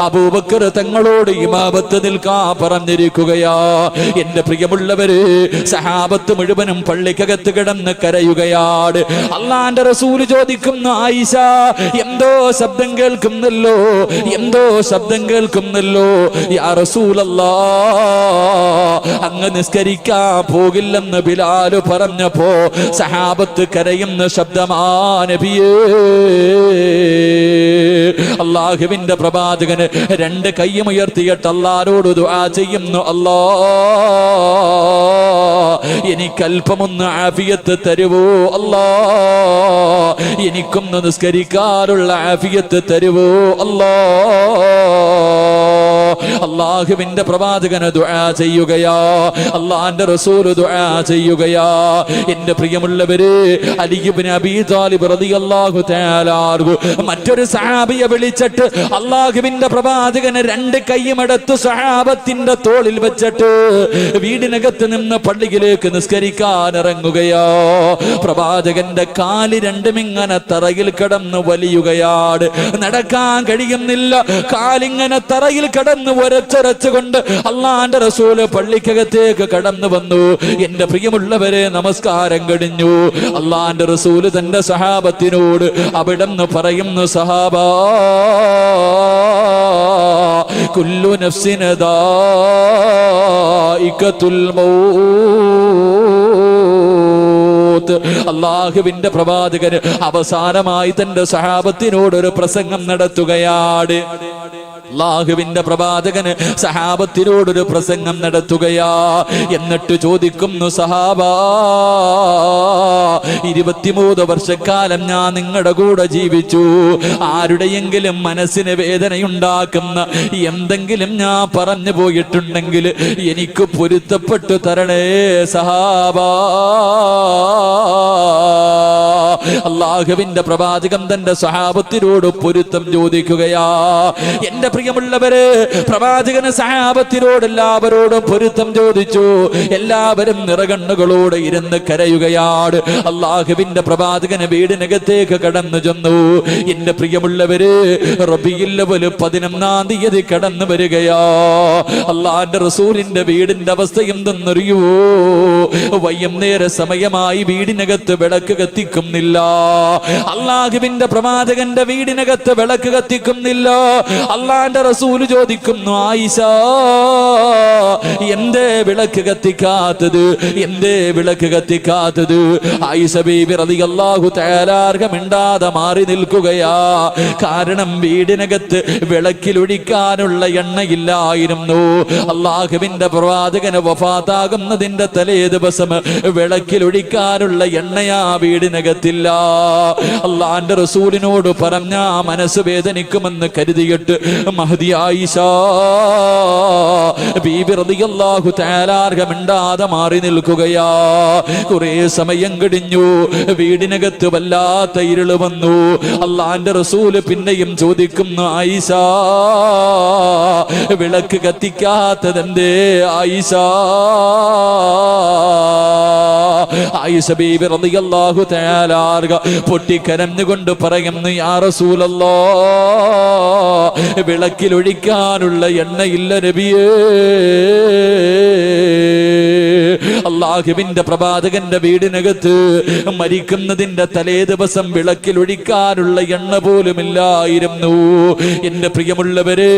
അബൂബക്കർ തങ്ങളോട് ഇമാമത്ത് നിൽക്കാൻ പറഞ്ഞിരിക്കുകയാ. എന്റെ പ്രിയമുള്ളവര്, സഹാബത്ത് മുഴുവനും പള്ളിക്കകത്ത് കിടന്ന് കരയുകയാണ്. അള്ളാന്റെ റസൂല് ചോദിക്കുന്നു, ആയിഷ, എന്തോ ശബ്ദം കേൾക്കുന്നല്ലോ, എന്തോ ശബ്ദം കേൾക്കുന്നല്ലോ. യാ റസൂലല്ലാഹ്, അങ്ങ് നിസ്കരിക്കാൻ പോകില്ലെന്ന് ബിലാൽ പറഞ്ഞപ്പോ സഹാബത്ത് കരയുന്ന ശബ്ദമാ നബിയേ. അല്ലാഹുവിന്റെ പ്രവാചകന് രണ്ട് കൈയും ഉയർത്തിയിട്ട് അല്ലാഹുവോട് ദുആ ചെയ്യുന്നു, അല്ലാഹ്, എനിക്കൽപ്പമൊന്ന് ആഫിയത്ത് തരുവോ അല്ലാഹ്, എനിക്കൊന്ന് നിസ്കരിക്കാനുള്ള ആഫിയത്ത് തരുവോ അല്ലാഹ്. അള്ളാഹുവിന്റെ പ്രവാചകന് ദുആ ചെയ്യുകയാ, അള്ളാന്റെ റസൂൽ ദുആ ചെയ്യുകയാ. എന്റെ പ്രിയമുള്ളവര്, അലി ഇബ്നു അബീ ത്വാലിബ് റളിയല്ലാഹു തആല മറ്റൊരു സഹാബിയെ വിളിച്ചിട്ട് അള്ളാഹുവിന്റെ പ്രവാചകന് രണ്ട് കൈയുമെടുത്ത് സഹാബത്തിന്റെ തോളിൽ വെച്ചിട്ട് വീടിനകത്ത് നിന്ന് പള്ളിയിലേക്ക് നിസ്കരിക്കാൻ ഇറങ്ങുകയോ. പ്രവാചകന്റെ കാല് രണ്ടും ഇങ്ങനെ തറയിൽ കിടന്ന് വലിയുകയാണ്. നടക്കാൻ കഴിയുന്നില്ല. കാലിങ്ങനെ തറയിൽ കിടന്ന് ഒരച്ചൊരച്ചുകൊണ്ട് അള്ളാന്റെ റസൂല് പള്ളിക്കകത്തേക്ക് കടന്നു വന്നു. എന്റെ പ്രിയമുള്ളവരെ, നമസ്കാരം കഴിഞ്ഞു. അള്ളാന്റെ റസൂല് തന്റെ സഹാബത്തിനോട് അവിടെന്ന് പറയുന്നു, സഹാബാ, കുല്ലു നഫ്സിൻ ദായിഖത്തുൽ മൗത്ത്. അള്ളാഹുവിന്റെ പ്രവാചകന് അവസാനമായി തന്റെ സഹാബത്തിനോട് ഒരു പ്രസംഗം നടത്തുകയാണ്. അല്ലാഹുവിന്റെ പ്രവാചകന് സഹാബത്തിനോടൊരു പ്രസംഗം നടത്തുകയാ. എന്നിട്ട് ചോദിക്കുന്നു, സഹാബാ, 23 വർഷക്കാലം ഞാൻ നിങ്ങളുടെ കൂടെ ജീവിച്ചു. ആരുടെയെങ്കിലും മനസ്സിന് വേദനയുണ്ടാക്കുന്ന എന്തെങ്കിലും ഞാൻ പറഞ്ഞു പോയിട്ടുണ്ടെങ്കിൽ എനിക്ക് പൊരുത്തപ്പെട്ടു തരണേ സഹാബാ. അല്ലാഹുവിന്റെ പ്രവാചകൻ തന്റെ സഹാബത്തിനോട് പൊരുത്തം ചോദിക്കുകയാ. എന്റെ പ്രിയമുള്ളവര്, പ്രവാചകന് സഹാബത്തിനോട് എല്ലാവരോടും പൊരുത്തം ചോദിച്ചു. എല്ലാവരും നിറകണ്ണുകളോട് ഇരുന്ന് കരയുകയാണ്. അല്ലാഹുവിന്റെ പ്രവാചകന് വീടിനകത്തേക്ക് കടന്നു ചെന്നു. എന്റെ പ്രിയമുള്ളവര്, റബീഉൽ അവ്വൽ 11-ാം തീയതി കടന്നു വരികയാ. അല്ലാഹുവിന്റെ റസൂലിന്റെ വീടിന്റെ അവസ്ഥ എന്തെന്നറിയോ? വൈകുന്നേര സമയമായി വീടിനകത്ത് വിളക്ക് കത്തിക്കുന്നില്ല. അല്ലാഹുവിന്റെ പ്രവാചകന്റെ വീടിനകത്ത് വിളക്ക് കത്തിക്കുന്നില്ല. അള്ളാന്റെ റസൂല് ചോദിക്കുന്നു, ആയിഷ, എന്തേ വിളക്ക് കത്തിക്കാത്തത്? എന്തേ വിളക്ക് കത്തിക്കാത്തത്? ആയിഷ ബീബി റളിയല്ലാഹു തആല മിണ്ടാതെ മാറി നിൽക്കുകയാ. കാരണം വീടിനകത്ത് വിളക്കിലൊഴിക്കാനുള്ള എണ്ണയില്ലായിരുന്നു. അള്ളാഹുവിന്റെ പ്രവാചകന് വഫാത്താകുന്നതിന്റെ തലേ ദിവസം വിളക്കിലൊഴിക്കാനുള്ള എണ്ണയാ വീടിനകത്തില്ല. അള്ളാന്റെ റസൂലിനോട് പറഞ്ഞ മനസ്സ് വേദനിക്കുമെന്ന് കരുതിയിട്ട് മഹദി ആയിഷ ബീബി റളിയല്ലാഹു തആല മിണ്ടാതെ മാറി നിൽക്കുകയാ. കുറെ സമയം കഴിഞ്ഞു. വീടിനകത്ത് വല്ലാത്ത ഇരുള് വന്നു. അള്ളാന്റെ റസൂല് പിന്നെയും ചോദിക്കുന്നു, ആയിഷ, വിളക്ക് കത്തിക്കാത്തതെന്തേ ആയിഷ? ആയിഷ ബീബി റളിയല്ലാഹു തആല പൊട്ടിക്കരഞ്ഞുകൊണ്ട് പറയുന്നു, യാ റസൂലല്ലാഹ്, വിളക്കിലൊഴിക്കാനുള്ള എണ്ണയില്ല നബിയേ. അല്ലാഹുവിന്റെ പ്രവാചകന്റെ വീടിനകത്ത് മരിക്കുന്നതിന്റെ തലേ ദിവസം വിളക്കിലൊഴിക്കാനുള്ള എണ്ണ പോലുമില്ലായിരുന്നു. എന്റെ പ്രിയമുള്ളവരെ,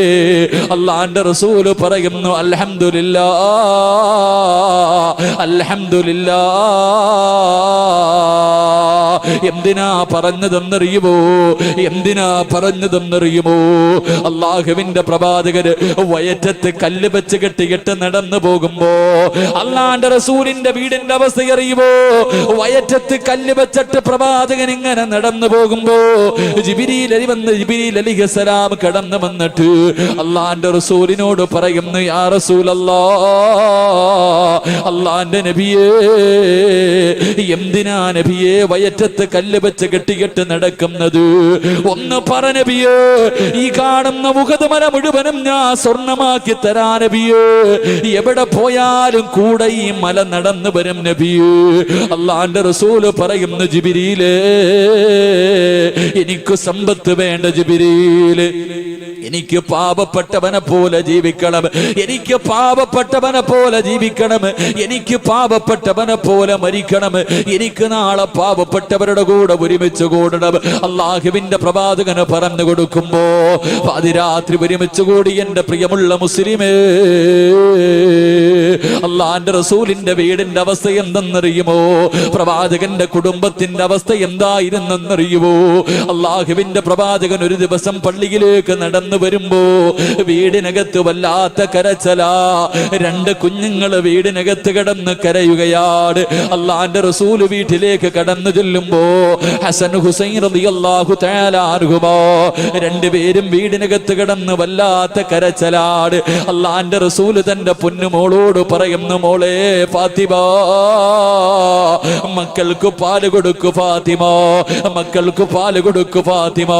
അല്ലാഹുവിന്റെ റസൂല് പറയുന്നു, അൽഹംദുലില്ലാഹ്, അൽഹംദുലില്ലാഹ്. എന്തിനാ പറഞ്ഞതെന്നറിയുമോ? എന്തിനാ പറഞ്ഞതെന്നറിയുമോ? അല്ലാഹുവിന്റെ പ്രവാചകര് വയറ്റത്ത് കല്ല് വെച്ച് കെട്ടിയിട്ട് നടന്നു പോകുമ്പോ അല്ലാഹുവിന്റെ റസൂലിന്റെ വീടിന്റെ അവസ്ഥ അറിയുമോ? വയറ്റത്ത് കല്ല് വെച്ചിട്ട് പ്രവാചകൻ ഇങ്ങനെ നടന്നു പോകുമ്പോ ജിബ്രീൽ അലൈഹിസ്സലാം കടന്നു വന്നിട്ട് അല്ലാഹുവിന്റെ റസൂലിനോട് പറയുന്നു, യാ റസൂലല്ലാഹ്, അല്ലാഹുവിന്റെ നബിയേ, എന്തിനാ നബിയേ വയറ്റത്ത് കല്ല് വെച്ച് കെട്ടിയിട്ട് നടക്കുന്നത്? ഒന്ന് പറ നബിയേ. ഈ കാണുന്ന ഉഹദ് മല മുഴുവനും ഞാൻ സ്വർണമാക്കി തരാ നബിയേ. എവിടെ പോയാലും കൂടെ ഈ മല നടന്നു വരും നബിയേ. അല്ലാഹുവിന്റെ റസൂല് പറയുന്നു, ജിബ്രീലേ, എനിക്ക് സമ്പത്ത് വേണ്ട ജിബ്രീല്. എനിക്ക് പാപപ്പെട്ടവനെ പോലെ ജീവിക്കണം. എനിക്ക് പാപപ്പെട്ടവനെ പോലെ ജീവിക്കണം. എനിക്ക് പാപപ്പെട്ടവനെ പോലെ മരിക്കണം. എനിക്ക് നാളെ പാപപ്പെട്ടവരുടെ കൂടെ ഒരുമിച്ച് കൂടണം. അല്ലാഹുവിന്റെ പ്രവാചകന് പറഞ്ഞു കൊടുക്കുമ്പോ പാതിരാത്രി ഒരുമിച്ച് കൂടി എന്റെ പ്രിയമുള്ള മുസ്ലിമേ, അല്ലാഹുവിന്റെ റസൂലിന്റെ വീടിന്റെ അവസ്ഥ എന്തെന്നറിയുമോ? പ്രവാചകന്റെ കുടുംബത്തിന്റെ അവസ്ഥ എന്തായിരുന്നെന്നറിയുമോ? അല്ലാഹുവിന്റെ പ്രവാചകൻ ഒരു ദിവസം പള്ളിയിലേക്ക് നടന്നു കടന്നു വരുമ്പോ വീടിനകത്ത് വല്ലാത്ത കരച്ചലാ. രണ്ട് കുഞ്ഞുങ്ങൾ വീടിനകത്ത് കിടന്ന് കരയുകയാണ്. അള്ളാന്റെ റസൂല് വീട്ടിലേക്ക് കടന്നു ചെല്ലുമ്പോ ഹസൻ ഹുസൈൻ റളിയല്ലാഹു തആല അൻഹുമാ രണ്ടുപേരും വീടിനകത്ത് കിടന്ന് വല്ലാത്ത കരച്ചലാണ്. അള്ളാന്റെ റസൂല് തന്റെ പൊന്നുമോളോട് പറയുന്നു, മോളെ ഫാത്തിമ, മക്കൾക്ക് പാല് കൊടുക്കു ഫാത്തിമ, മക്കൾക്ക് പാല് കൊടുക്കു ഫാത്തിമ.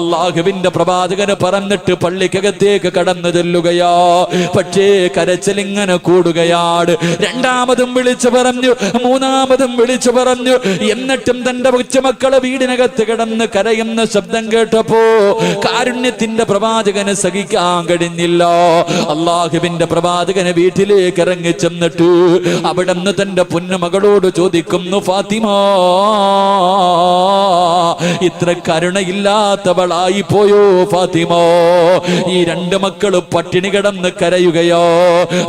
അള്ളാഹുവിന്റെ പ്രവാചകന് പറഞ്ഞിട്ട് പള്ളിക്കകത്തേക്ക് കടന്നു ചെല്ലുകയാ. പക്ഷേ കരച്ചിലിങ്ങനെ കൂടുകയാണ്. രണ്ടാമതും വിളിച്ചു പറഞ്ഞു, മൂന്നാമതും വിളിച്ചു പറഞ്ഞു. എന്നിട്ടും തന്റെ കൊച്ചുമക്കളെ വീടിനകത്ത് കിടന്ന് കരയുന്ന ശബ്ദം കേട്ടപ്പോ കാരുണ്യത്തിന്റെ പ്രവാചകന് സഹിക്കാൻ കഴിഞ്ഞില്ല. അള്ളാഹുവിന്റെ പ്രവാചകന് വീട്ടിലേക്ക് ഇറങ്ങി ചെന്നിട്ട് അവിടുന്ന് തന്റെ പൊന്നുമകളോട് ചോദിക്കുന്നു, ഫാത്തിമ, ഇത്ര കരുണയില്ലാത്തവളായി പോയോ ഫാത്തിമ? ഈ രണ്ട് മക്കള് പട്ടിണി കിടന്ന് കരയുകയോ?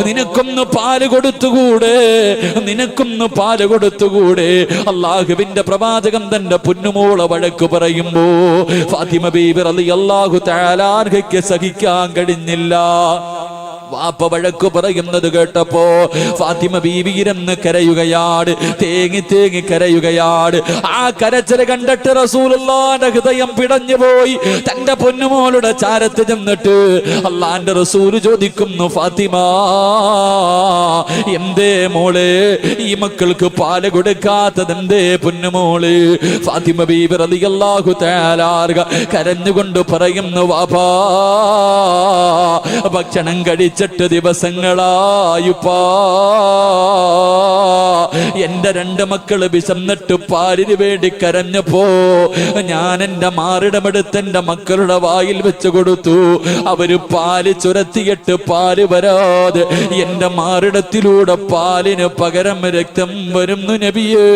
നിനക്കൊന്ന് പാല് കൊടുത്തുകൂടെ? നിനക്കൊന്ന് പാല് കൊടുത്തുകൂടെ? അള്ളാഹുവിന്റെ പ്രവാചകൻ തന്റെ പൊന്നുമോളെ വഴക്ക് പറയുമ്പോ ഫാത്തിമ ബീബി റളിയല്ലാഹു തആല അൻഹയ്ക്ക് സഹിക്കാൻ കഴിഞ്ഞില്ല. വാപ്പ വഴക്കു പറയുന്നത് കേട്ടപ്പോ ഫാത്തിമ ബീവി ഇരുന്ന് കരയുകയാണ്, തേങ്ങി തേങ്ങി കരയുകയാണ്. ആ കരച്ചിൽ കണ്ടിട്ട് റസൂലുള്ളാഹിന്റെ ഹൃദയം പിടഞ്ഞു പോയി. തന്റെ പൊന്നുമോളുടെ ചാരത്ത് ചെന്നിട്ട് അള്ളാന്റെ റസൂല് ചോദിക്കുന്നു, ഫാത്തിമ, എന്തേ മോളെ ഈ മക്കൾക്ക് പാല് കൊടുക്കാത്തത്? എന്തേ പൊന്നുമോള്? ഫാത്തിമ ബീവി റളിയല്ലാഹു തആല കരഞ്ഞുകൊണ്ട് പറയുന്നു, വാപ്പാ, ഭക്ഷണം കഴിച്ചിട്ട് ദിവസങ്ങളായുപ്പാ. എന്റെ രണ്ട് മക്കള് വിശന്നിട്ട് പാലിന് വേണ്ടി കരഞ്ഞപ്പോ ഞാൻ എന്റെ മാറിടമെടുത്ത് എന്റെ മക്കളുടെ വായിൽ വെച്ച് കൊടുത്തു. അവര് പാല് ചുരത്തിയിട്ട് പാല് വരാതെ എന്റെ മാറിടത്തിലൂടെ പാലിന് പകരം രക്തം വരുന്നു നബിയേ.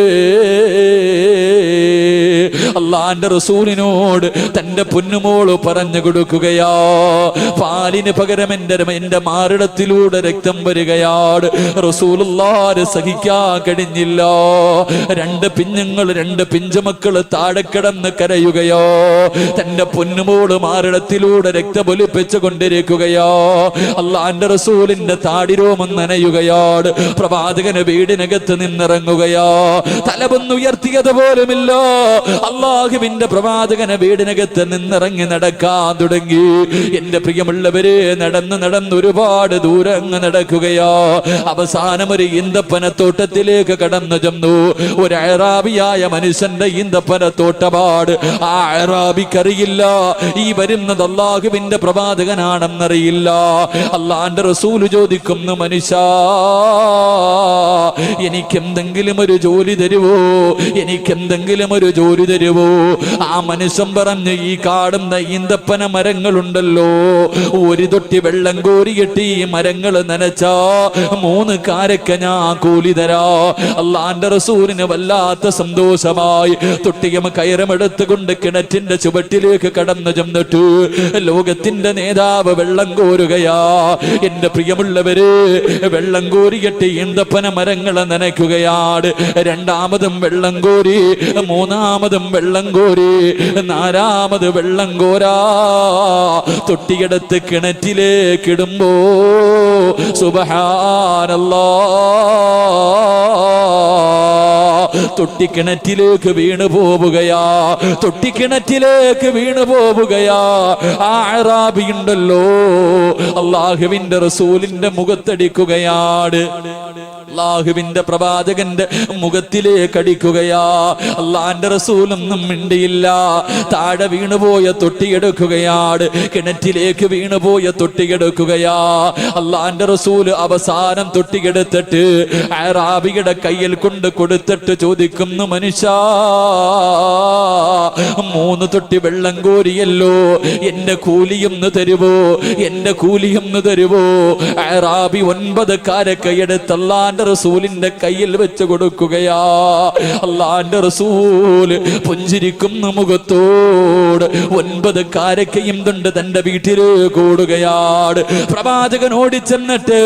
അള്ളാന്റെ റസൂലിനോട് തന്റെ പൊന്നുമോള് പറഞ്ഞു കൊടുക്കുകയാ, പാലിന് പകരം എന്റെ മാറിടത്തിലൂടെ രക്തം വരികയാണ്. റസൂലുള്ളാഹിന് സഹിക്കാൻ കഴിഞ്ഞില്ല. രണ്ട് പിഞ്ഞുങ്ങൾ, രണ്ട് പിഞ്ചുമക്കള് താഴെ കിടന്ന് കരയുകയോ. തന്റെ പൊന്നുമോള് മാറിടത്തിലൂടെ രക്തമൊലിപ്പിച്ചു കൊണ്ടിരിക്കുകയോ. അള്ളാന്റെ റസൂലിന്റെ താടിരോമം നനയുകയാണ്. പ്രവാചകന് വീടിനകത്ത് നിന്നിറങ്ങുകയോ. തലവൊന്നുയർത്തിയത് പോലുമില്ല. അള്ളാഹുവിന്റെ പ്രവാചകന് വീടിനകത്ത് നിന്നിറങ്ങി നടക്കാൻ തുടങ്ങി. എന്റെ പ്രിയമുള്ളവരെ, നടന്ന് നടന്ന് ഒരുപാട് ദൂരം അങ്ങ് നടക്കുകയോ. അവസാനം ഒരു ഈന്തപ്പനത്തോട്ടത്തിലേക്ക് കടന്നു ചെന്നു. ഒരു അഅറാബിയായ മനുഷ്യന്റെ ഈന്തപ്പനത്തോട്ടപാട്. ആ അഅറാബിക്കറിയില്ല ഈ വരുന്നത് അള്ളാഹുവിന്റെ പ്രവാചകനാണെന്നറിയില്ല. അള്ളാന്റെ റസൂല് ചോദിക്കുന്നു, മനുഷ്യ, എനിക്കെന്തെങ്കിലും ഒരു ജോലി തരുവോ? എനിക്കെന്തെങ്കിലും ഒരു ജോലി തരുവോ? ആ മനുഷ്യൻ പറഞ്ഞു, ഈ കാടുന്ന ഈന്തപ്പന മരങ്ങളുണ്ടല്ലോ, ഒരു തൊട്ടി വെള്ളം കോരിയിട്ട് ഈ മരങ്ങൾ നനച്ചാ 3 കാരക്ക ഞാൻ കൂലി തരാ. അള്ളാന്റെ റസൂലിന് വല്ലാത്ത സന്തോഷമായി. തൊട്ടിയം കയറമെടുത്തുകൊണ്ട് കിണറ്റിന്റെ ചുവട്ടിലേക്ക് കടന്നു ചെന്നിട്ട് ലോകത്തിന്റെ നേതാവ് വെള്ളം കോരുകയാ. എന്റെ പ്രിയമുള്ളവര്, വെള്ളം കോരിയിട്ട് ഈന്തപ്പന മരങ്ങളെ നനയ്ക്കുകയാണ്. രണ്ടാമതും വെള്ളം കോരി, മൂന്നാമതും വെള്ളം കോരി, നാലാമത് വെള്ളം കോരാ. തൊട്ടിയെടുത്ത് കിണറ്റിലേക്ക് ഇടുമ്പോ സുബ്ഹാനല്ലാഹ്, തൊട്ടിക്കിണറ്റിലേക്ക് വീണു പോവുകയാ. തൊട്ടിക്കിണറ്റിലേക്ക് വീണു പോവുകയാ. ആ അഅറാബി ഉണ്ടല്ലോ, അള്ളാഹുവിന്റെ റസൂലിന്റെ മുഖത്തടിക്കുകയാണ്. അള്ളാഹുവിന്റെ പ്രവാചകന്റെ മുഖത്തിലേക്ക് അടിക്കുകയാ. അള്ളാന്റെ റസൂലൊന്നും മിണ്ടിയില്ല. താഴെ വീണുപോയ തൊട്ടിയെടുക്കുകയാണ്. കിണറ്റിലേക്ക് വീണുപോയ തൊട്ടിയെടുക്കുകയാ. അള്ളാന്റെ റസൂല് അവസാനം തൊട്ടിയെടുത്തിട്ട് അഅറാബിയുടെ കയ്യിൽ കൊണ്ട് കൊടുത്തിട്ട് ചോദിക്കുന്നു, മനുഷ്യ, 3 തൊട്ടി വെള്ളം കോരിയല്ലോ, എന്റെ കൂലിയൊന്ന് തരുവോ? എന്റെ കൂലിയൊന്ന് തരുവോ? അഅറാബി 9 കാരക്കയെടുത്ത് അള്ളാന്റെ റസൂലിന്റെ കയ്യിൽ വെച്ച് കൊടുക്കുകയാ. അള്ളാന്റെ റസൂല് പുഞ്ചിരിക്കുന്ന മുഖത്തോട് 9 കാരക്കയും കൊണ്ട് തന്റെ വീട്ടിലേക്ക് ഓടുകയാണ്. പ്രവാചകൻ ഓടിച്ചെന്നിട്ട്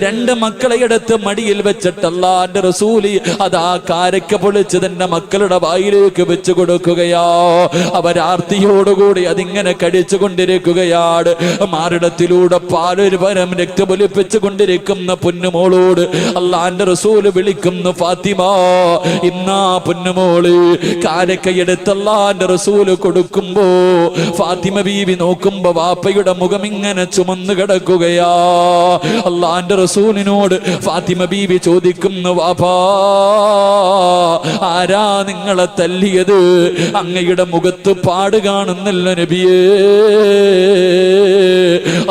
2 മക്കളെ എടുത്ത് മടിയിൽ വെച്ചിട്ട് അള്ളാന്റെ റസൂല് അതാ കാരക്ക പൊളിച്ച് തന്റെ മക്കളുടെ വായിലേക്ക് വെച്ച് കൊടുക്കുകയാ. അവരാർത്തിയോടുകൂടി അതിങ്ങനെ കടിച്ചു കൊണ്ടിരിക്കുകയാണ്. മാറിടത്തിലൂടെ പാലൊരു പരം രക്തമൊലിപ്പിച്ചു കൊണ്ടിരിക്കുന്ന പൊന്നുമോളോട് അള്ളാന്റെ റസൂല് വിളിക്കുന്നു, ഫാത്തിമ. ഇന്നാ പൊന്നുമോള് കാരക്കയെടുത്ത് അള്ളാന്റെ റസൂല് കൊടുക്കുമ്പോ ഫാത്തിമ ബീവി നോക്കുമ്പോ വാപ്പയുടെ മുഖം ഇങ്ങനെ ചുമന്നു കിടക്കുകയാ. അള്ളാന്റെ റസൂലിനോട് ഫാത്തിമ ബീവി ചോദിക്കുന്നു, വാപ്പാ ആരാ നിങ്ങളെ തല്ലിയത്? അങ്ങയുടെ മുഖത്ത് പാട് കാണുന്നില്ല നബിയേ.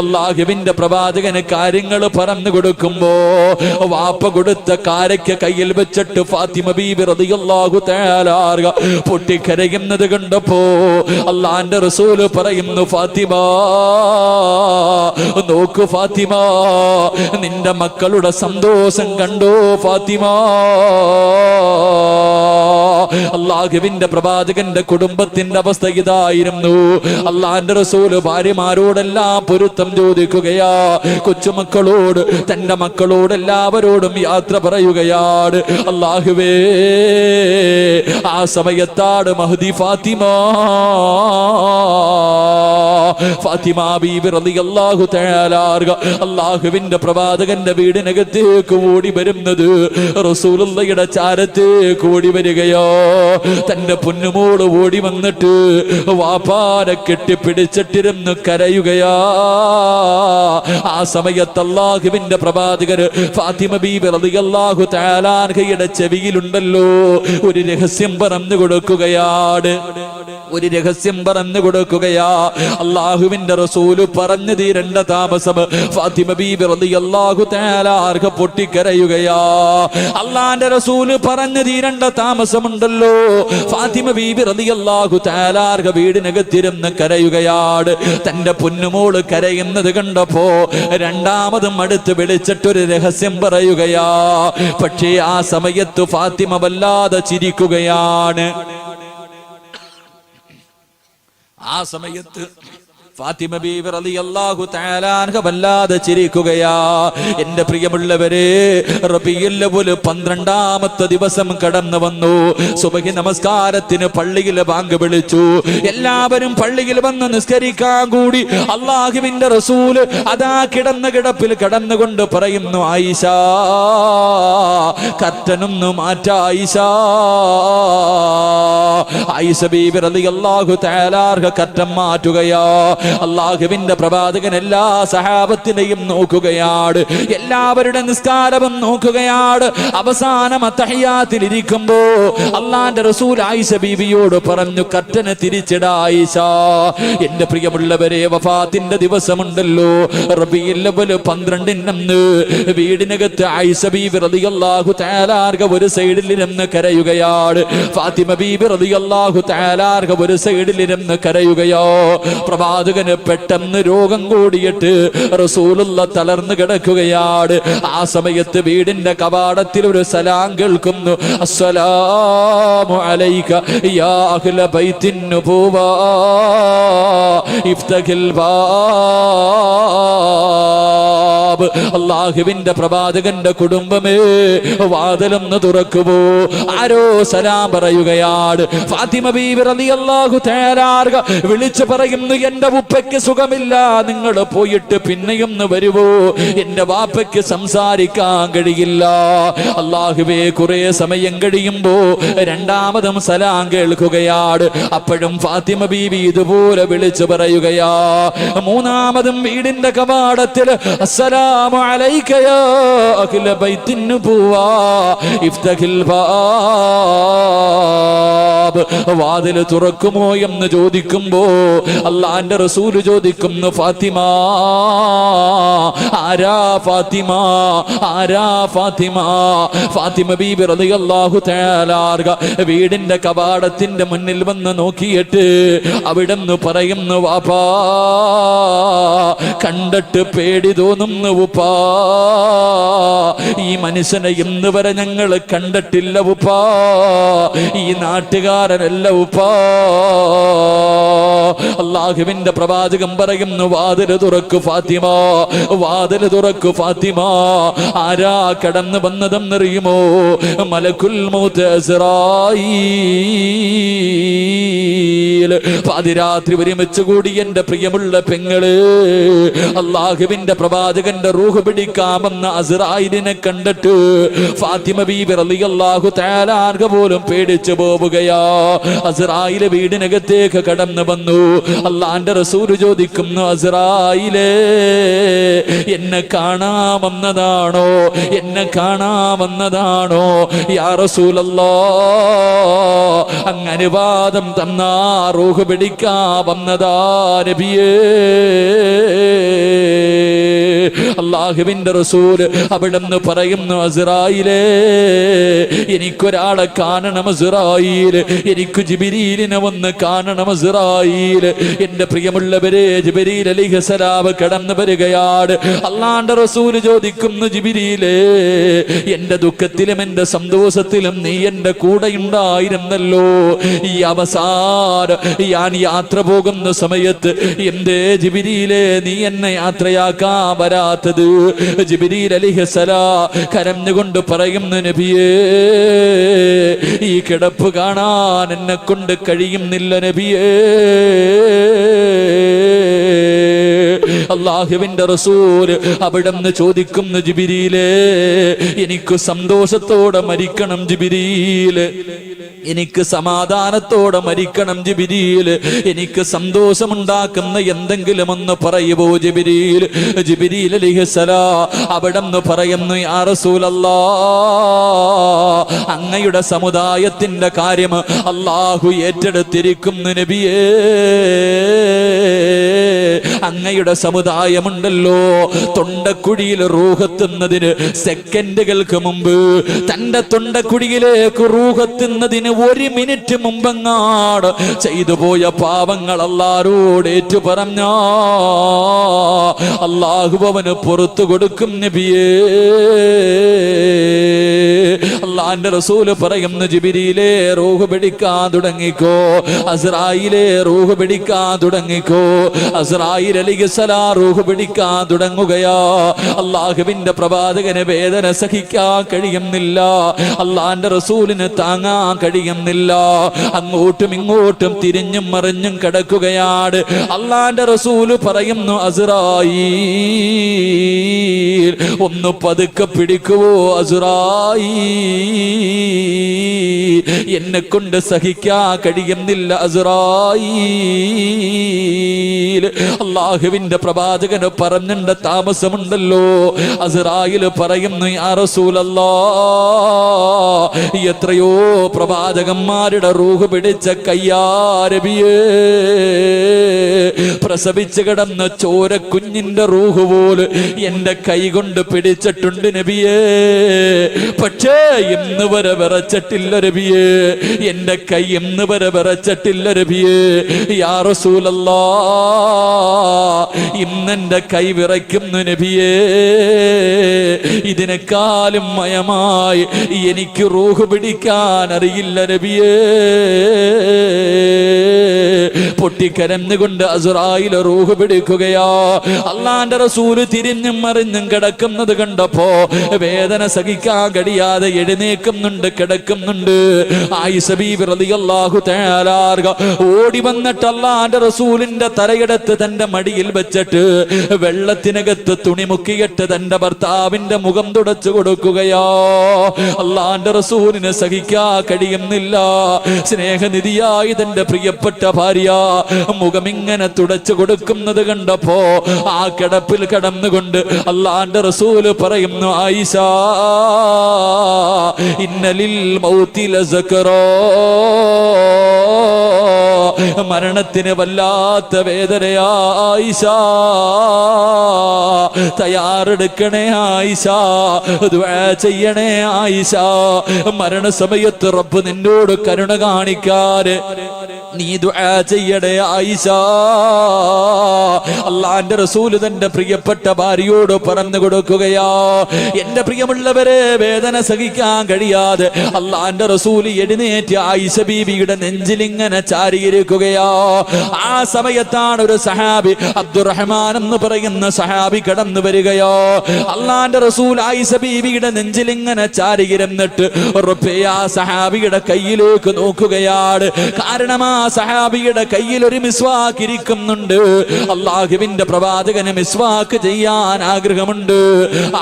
അല്ലാഹുവിന്റെ പ്രവാചകന് കാര്യങ്ങൾ പറഞ്ഞു കൊടുക്കുമ്പോ വാപ്പ കൊടുത്ത കാരയ്ക്ക് കയ്യിൽ വെച്ചിട്ട് ഫാത്തിമ ബീബി റളിയല്ലാഹു തആല പൊട്ടിക്കരയുന്നത് കണ്ടപ്പോ അള്ളാന്റെ റസൂല് പറയുന്നു, ഫാത്തിമ നോക്കൂ ഫാത്തിമ, നിന്റെ മക്കളുടെ സന്തോഷം കണ്ടോ ഫാത്തിമ. അല്ലാഹുവിന്റെ പ്രവാചകന്റെ കുടുംബത്തിന്റെ അവസ്ഥ ഇതായിരുന്നു. അള്ളാന്റെ റസൂല് ഭാര്യമാരോടെല്ലാം പൊരുത്തം ചോദിക്കുകയാ. കൊച്ചുമക്കളോട് തന്റെ മക്കളോട് എല്ലാവരോടും യാത്ര പറയുകയാണ്. അല്ലാഹുവേ ആ സമയത്താണ് മഹ്ദി ഫാത്തിമ ബീബി റളിയല്ലാഹു തആല അല്ലാഹുവിന്റെ പ്രവാചകന്റെ വീടിനകത്തേക്ക് ഓടി വരുന്നത്. റസൂലുള്ളാഹിയുടെ ചാരത്തേക്ക് ഓടി വരികയോ. തന്റെ പൊന്നുമോള് ഓടി വന്നിട്ട് വാപ്പാനെ കെട്ടിപ്പിടിച്ചിട്ടിരുന്ന് കരയുകയാ. ആ സമയത്ത് അല്ലാഹുവിന്റെ പ്രവാചകര് ഫാത്തിമ ബീബി റളിയല്ലാഹു തആല അൻഹയുടെ ചെവിയിലുണ്ടല്ലോ ഒരു രഹസ്യം പറഞ്ഞു കൊടുക്കുകയാണ്. ഒരു രഹസ്യം പറഞ്ഞു കൊടുക്കുകയാ. അല്ലാഹുവിന്റെ റസൂല് പറഞ്ഞു തീരേണ്ട താമസം ഫാത്തിമ ബീബി റളിയല്ലാഹു തആല അൻഹ പൊട്ടിക്കരയുകയാ. അല്ലാഹുവിന്റെ റസൂല് പറഞ്ഞു തീരേണ്ട താമസമുണ്ടല്ലോ ഫാത്തിമ ബീബി റളിയല്ലാഹു തആല അൻഹ വീടിനകത്തിരുന്ന് കരയുകയാണ്. തന്റെ പൊന്നുമോള് കരയുന്നത് കണ്ടപ്പോ രണ്ടാമതും അടുത്ത് വിളിച്ചിട്ടൊരു രഹസ്യം പറയുകയാ. പക്ഷേ ആ സമയത്ത് ഫാത്തിമ വല്ലാതെ ചിരിക്കുകയാണ്. ആ സമയത്ത് ഫാത്തിമ ബീബി റളിയല്ലാഹു തആല അൻഹ വല്ലാതെ ചിരിക്കുകയാ. എന്റെ പ്രിയമുള്ളവരെ, റബീഉൽ അവ്വൽ 12ാമത്തെ ദിവസം കടന്നു വന്നു. സുബഹി നമസ്കാരത്തിന് പള്ളിയിൽ ബാങ്ക് വിളിച്ചു. എല്ലാവരും പള്ളിയിൽ വന്ന് നിസ്കരിക്കാൻ കൂടി. അല്ലാഹുവിന്റെ റസൂല് അതാ കിടന്ന കിടപ്പിൽ കടന്നുകൊണ്ട് പറയുന്നു, ആയിഷ കർട്ടനൊന്നു മാറ്റാ ആയിഷ. ആയിഷ ബീബി റളിയല്ലാഹു തആല അൻഹ കർട്ടൻ മാറ്റുകയാ. അല്ലാഹുവിന്റെ പ്രവാചകൻ എല്ലാ സഹാബത്തിനെയും നോക്കുകയാണ്. എല്ലാവരുടെ നിസ്കാരവും നോക്കുകയാണ്. അവസാനം തഹിയ്യാത്തിൽ ഇരിക്കുമ്പോ അല്ലാഹുവിന്റെ റസൂൽ ആയിഷ ബീവിയോട് പറഞ്ഞു, കർട്ടന് തിരിച്ചിടാ ആയിഷ. എന്റെ പ്രിയമുള്ളവരെ, വഫാത്തിന്റെ ദിവസമുണ്ടല്ലോ റബീഉൽ അവ്വൽ 12 വീടിനകത്ത് ആയിഷ ബീബി റളിയല്ലാഹു തആല അൻഹ ഒരു സൈഡിൽ ഇരുന്ന് കരയുകയാണ്. ഫാത്തിമ ബീബി റളിയല്ലാഹു തആല അൻഹ ഒരു സൈഡിൽ ഇരുന്ന് കരയുകയോ. പ്രവാചകന് പെട്ടെന്ന് രോഗം കൂടിയിട്ട് റസൂലുള്ളാഹി തളർന്നു കിടക്കുകയാണ്. ആ സമയത്ത് വീടിന്റെ കവാടത്തിൽ ഒരു സലാം കേൾക്കുന്നു. അസ്സലാമു അലൈക യാ അഹ്ല ബൈത്തിൻ നുബുവ ഇഫ്തഹിൽ ബാബ്. അല്ലാഹുവിന്റെ പ്രവാചകന്റെ കുടുംബമേ, വാതിലൊന്ന് തുറക്കുമോ? ആരോ സലാം പറയുകയാണ്. ഫാത്തിമ ബീബി റളിയല്ലാഹു തആല അൻഹ വിളിച്ചു പറയുന്നു, എന്റെ ഉപ്പയ്ക്ക് സുഖമില്ല, നിങ്ങൾ പോയിട്ട് പിന്നെയും വരുവോ? എന്റെ വാപ്പയ്ക്ക് സംസാരിക്കാൻ കഴിയില്ല. അല്ലാഹുവേ, കുറെ സമയം കഴിയുമ്പോ രണ്ടാമതും സലാം കേൾക്കുകയാണ്. അപ്പോഴും ഫാത്തിമ ബീബി ഇതുപോലെ വിളിച്ചു പറയുകയാ. മൂന്നാമതും വീടിന്റെ കവാടത്തിൽ അസ്സലാമു അലൈക യാ അഹ്ല ബൈത്തിൻ നുബുവ ഇഫ്തഹിൽ ബാബ്. വാതിൽ തുറക്കുമോ എന്ന് ചോദിക്കുമ്പോ അല്ലാഹുവിന്റെ റസൂൽ ചോദിക്കുന്നു, ഫാത്തിമ ആരാ ഫാത്തിമ, ആരാ ഫാത്തിമ? ഫാത്തിമ ബീബി റളിയല്ലാഹു തആല അൻഹ വീടിന്റെ കവാടത്തിന്റെ മുന്നിൽ വന്ന് നോക്കിയിട്ട് അവിടെന്ന് പറയുന്നു, വാപ്പാ കണ്ടിട്ട് പേടി തോന്നുന്നു ഉപ്പാ, ഈ മനുഷ്യനെ ഇന്ന് വരെ ഞങ്ങൾ കണ്ടിട്ടില്ല ഉപ്പാ, ഈ നാട്ടുകാരനല്ല ഉപ്പാ. അല്ലാഹുവിന്റെ പ്രവാചകൻ പറയുന്നു, വാതില് തുറക്കു ഫാത്തിമ, വാതില് തുറക്കു ഫാത്തിമ. ആരാ കടന്നു വന്നതെന്നറിയുമോ? മലക്കുൽ മൗത്ത് അസ്റായീൽ. പാതിരാത്രി ഒരുമിച്ച് കൂടി എന്റെ പ്രിയമുള്ള പെങ്ങള്, അല്ലാഹുവിന്റെ പ്രവാചകന്റെ റൂഹ് പിടിക്കാമെന്ന അസ്റായിലിനെ കണ്ടിട്ട് ഫാത്തിമ ബീബി റളിയല്ലാഹു തആല അൻഹ പോലും പേടിച്ചു പോവുകയാ. അസ്റായിൽ വീടിനകത്തേക്ക് കടന്നു വന്നു. അല്ലാഹുവിന്റെ റസൂൽ ചോദിക്കുന്നു, അസ്റായിലേ, എന്നെ കാണാമെന്നതാണോ? എന്നെ കാണാമെന്നതാണോ? യാ റസൂലല്ലാഹ്, അങ്ങ് അനുവാദം തന്നാ റൂഹ് പിടിക്കാമെന്നതാ നബിയേ. അല്ലാഹുവിന്റെ റസൂല് അവിടുന്ന് പറയുന്നു, അസ്റായിലേ, എനിക്കൊരാളെ കാണണം അസ്റായിൽ, എനിക്ക് ജിബ്രീലിനെ ഒന്ന് കാണണം അസ്റായിൽ. എന്റെ പ്രിയമുള്ളവരെ, ജിബ്രീൽ അലൈഹിസ്സലാം കടന്നു വരികയാണ്. അല്ലാഹുവിന്റെ റസൂല് ചോദിക്കുന്നു, ജിബ്രീലേ, എന്റെ ദുഃഖത്തിലും എന്റെ സന്തോഷത്തിലും നീ എന്റെ കൂടെ ഉണ്ടായിരുന്നല്ലോ. ഈ അവസാനം ഞാൻ യാത്ര പോകുന്ന സമയത്ത് എന്തേ ജിബ്രീലേ നീ എന്നെ യാത്രയാക്കാൻ വരാത്തത്? ജിബ്രീൽ അലൈഹിസ്സലാം കരഞ്ഞുകൊണ്ട് പറയുന്നു, നബിയേ, ഈ കിടപ്പ് കാണാൻ എന്നെ കൊണ്ട് കഴിയുന്നില്ല നബിയേ. അല്ലാഹുവിന്റെ റസൂല് അവിടുന്ന് ചോദിക്കുന്നു, ജിബ്രീലേ, എനിക്ക് സന്തോഷത്തോടെ മരിക്കണം ജിബ്രീല്, എനിക്ക് സമാധാനത്തോടെ മരിക്കണം ജിബ്രീല്, എനിക്ക് സന്തോഷമുണ്ടാക്കുന്ന എന്തെങ്കിലും ഒന്ന് പറയുമോ ജിബ്രീൽ? ജിബ്രീൽ അലൈഹിസ്സലാം അവിടുന്ന് പറയുന്നു, യാ റസൂലല്ലാഹ്, അങ്ങയുടെ സമുദായത്തിന്റെ കാര്യം അല്ലാഹു ഏറ്റെടുത്തിരിക്കുന്നു നബിയേ. അങ്ങയുടെ സമുദായമുണ്ടല്ലോ, തൊണ്ടക്കുഴിയിൽ റൂഹെത്തുന്നതിന് സെക്കൻഡുകൾക്ക് മുമ്പ്, തന്റെ തൊണ്ടക്കുഴിയിലേക്ക് റൂഹെത്തുന്നതിന് 1 മിനിറ്റ് മുമ്പെങ്ങാട് ചെയ്തു പോയ പാവങ്ങൾ അല്ലാഹുവോട് ഏറ്റു പറഞ്ഞ അല്ലാഹു അവന് പുറത്തു കൊടുക്കും നബിയേ. അല്ലാഹുവിന്റെ റസൂല് പറയുന്നു, ജിബ്രീലേ, റൂഹ് പിടിക്കാൻ തുടങ്ങിക്കോ, അസ്റായിലേ, റൂഹ് പിടിക്കാൻ തുടങ്ങിക്കോ. അസ്റായിൽ അലൈഹിസ്സലാം റൂഹ് പിടിക്കാൻ തുടങ്ങുകയാ. അല്ലാഹുവിന്റെ പ്രവാചകന് വേദന സഹിക്കാൻ കഴിയുന്നില്ല, അല്ലാഹുവിന്റെ റസൂലിന് താങ്ങാൻ കഴിയുന്നില്ല. അങ്ങോട്ടും ഇങ്ങോട്ടും തിരിഞ്ഞും മറിഞ്ഞും കിടക്കുകയാണ്. അല്ലാഹുവിന്റെ റസൂല് പറയുന്നു, അസ്റായീൽ, ഒന്ന് പതുക്കെ പിടിക്കുവോ അസ്റായീൽ, എന്നെ കൊണ്ട് സഹിക്കാൻ കഴിയുന്നില്ല അസ്റായീൽ. അല്ലാഹുവിന്റെ പ്രവാചകന് പറഞ്ഞിട്ട് താമസമുണ്ടല്ലോ. അസ്റായിൽ പറയുന്നു, യാ റസൂലല്ലാഹ്, എത്രയോ പ്രവാചകന്മാരുടെ റൂഹ് പിടിച്ച കയ്യാരബിയേ, പ്രസവിച്ച് കിടന്ന ചോര കുഞ്ഞിന്റെ റൂഹ് പോല് എന്റെ കൈ കൊണ്ട് പിടിച്ചിട്ടുണ്ട് നബിയേ. പക്ഷേ ഇന്ന് വരെ വിറച്ചിട്ടില്ല നബിയേ, എന്റെ കൈ ഇന്ന് വരെ വിറച്ചിട്ടില്ല നബിയേ. യാ റസൂലല്ലാഹ്, ഇന്നെന്റെ കൈ വിറയ്ക്കുന്നു നബിയേ. ഇതിനേക്കാളും മയമായി എനിക്ക് റൂഹ് പിടിക്കാൻ അറിയില്ല നബിയേ. പൊട്ടിക്കരഞ്ഞുകൊണ്ട് അസ്റായിൽ റൂഹ് പിടിക്കുകയാ. അല്ലാഹുവിന്റെ റസൂല് തിരിഞ്ഞും മറിഞ്ഞും കിടക്കുന്നത് കണ്ടപ്പോ വേദന സഹിക്കാൻ കഴിയാതെ എഴുന്നേക്കുന്നുണ്ട്, കിടക്കുന്നുണ്ട്. ആയിഷ ബീബി റളിയല്ലാഹു തആല ഓടി വന്നിട്ട് അല്ലാഹുവിന്റെ റസൂലിന്റെ തലയെടുത്ത് തന്റെ മടിയിൽ വെച്ചിട്ട് വെള്ളത്തിനകത്ത് തുണി മുക്കിയിട്ട് തന്റെ ഭർത്താവിന്റെ മുഖം തുടച്ചു കൊടുക്കുകയാ. അല്ലാഹുവിന്റെ റസൂലിന് സഹിക്കാൻ കഴിയുന്നില്ല. സ്നേഹനിധിയായി തന്റെ പ്രിയപ്പെട്ട ഭാര്യ മുഖമിങ്ങനെ തുടച്ചു കൊടുക്കുന്നത് കണ്ടപ്പോ ആ കിടപ്പിൽ കടന്നുകൊണ്ട് അല്ലാഹുവിന്റെ റസൂല് പറയുന്നു, ആയിഷ, ഇന്നലിൽ മൗതി ലസകറാ, മരണത്തിന് വല്ലാത്ത വേദനയാ ആയിഷ, തയ്യാറെടുക്കണേ ആയിഷ, ദുആ ചെയ്യണേ ആയിഷ. മരണസമയത്ത് റബ്ബ് നിന്നോട് കരുണ കാണിക്കാറ് നീ ദുആ ചെയ്യടേ ആയിഷ. അള്ളാന്റെ റസൂൽ തന്റെ പ്രിയപ്പെട്ട ഭാര്യയോട് പറഞ്ഞു കൊടുക്കുകയാ. എന്റെ പ്രിയമുള്ളവരെ, വേദന സഹിക്കാൻ കഴിയാതെ അള്ളാന്റെ റസൂൽ എഴുന്നേറ്റ് ആയിഷ ബീവിയുടെ നെഞ്ചിലിങ്ങനെ ചാരിയിരിക്കുകയാ. ആ സമയത്താണ് ഒരു സഹാബി, അബ്ദുറഹ്മാൻ എന്ന് പറയുന്ന സഹാബി കടന്നു വരികയോ. അള്ളാന്റെ റസൂൽ ആയിഷ ബീവിയുടെ നെഞ്ചിലിങ്ങനെ ചാരിയിരുന്നിട്ട് ആ സഹാബിയുടെ കയ്യിലേക്ക് നോക്കുകയാണ്. കാരണം ആ സഹാബിയുടെ കയ്യിൽ ഒരു മിസ്വാക്ക് ഇരിക്കുന്നുണ്ട്. അള്ളാഹുവിന്റെ പ്രവാചകന് മിസ്വാക്ക് ചെയ്യാൻ ആഗ്രഹമുണ്ട്.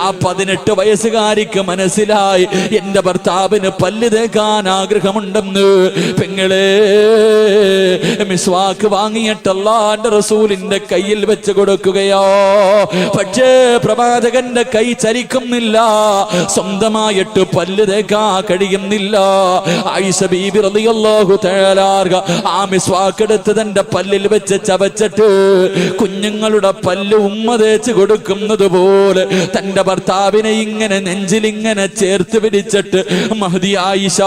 ആ 18 വയസ്സുകാരിക്ക് മനസ്സിലായി എന്റെ ഭർത്താവിന് പല്ല് തേക്കാൻ ആഗ്രഹമുണ്ടെന്ന്. പെങ്ങളെ, മിസ്വാക്ക് വാങ്ങിയിട്ട് അല്ലാഹുവിന്റെ റസൂലിന്റെ കയ്യിൽ വെച്ച് കൊടുക്കുകയോ. പക്ഷേ പ്രവാചകന്റെ കൈ ചലിക്കുന്നില്ല, സ്വന്തമായിട്ട് പല്ല് തേക്കാൻ കഴിയുന്നില്ല. ആയിഷ ബീബി റളിയല്ലാഹു തആല ആ മിസ്വാക്ക് എടുത്ത് തന്റെ പല്ലിൽ വെച്ച് ചവച്ചിട്ട് കുഞ്ഞുങ്ങളുടെ പല്ല് ഉമ്മ തേച്ച് കൊടുക്കുന്നത് പോലെ തന്റെ ഭർത്താവിനെ ഇങ്ങനെ നെഞ്ചിലിങ്ങനെ ചേർത്ത് പിടിച്ചിട്ട് മഹദി ആയിഷ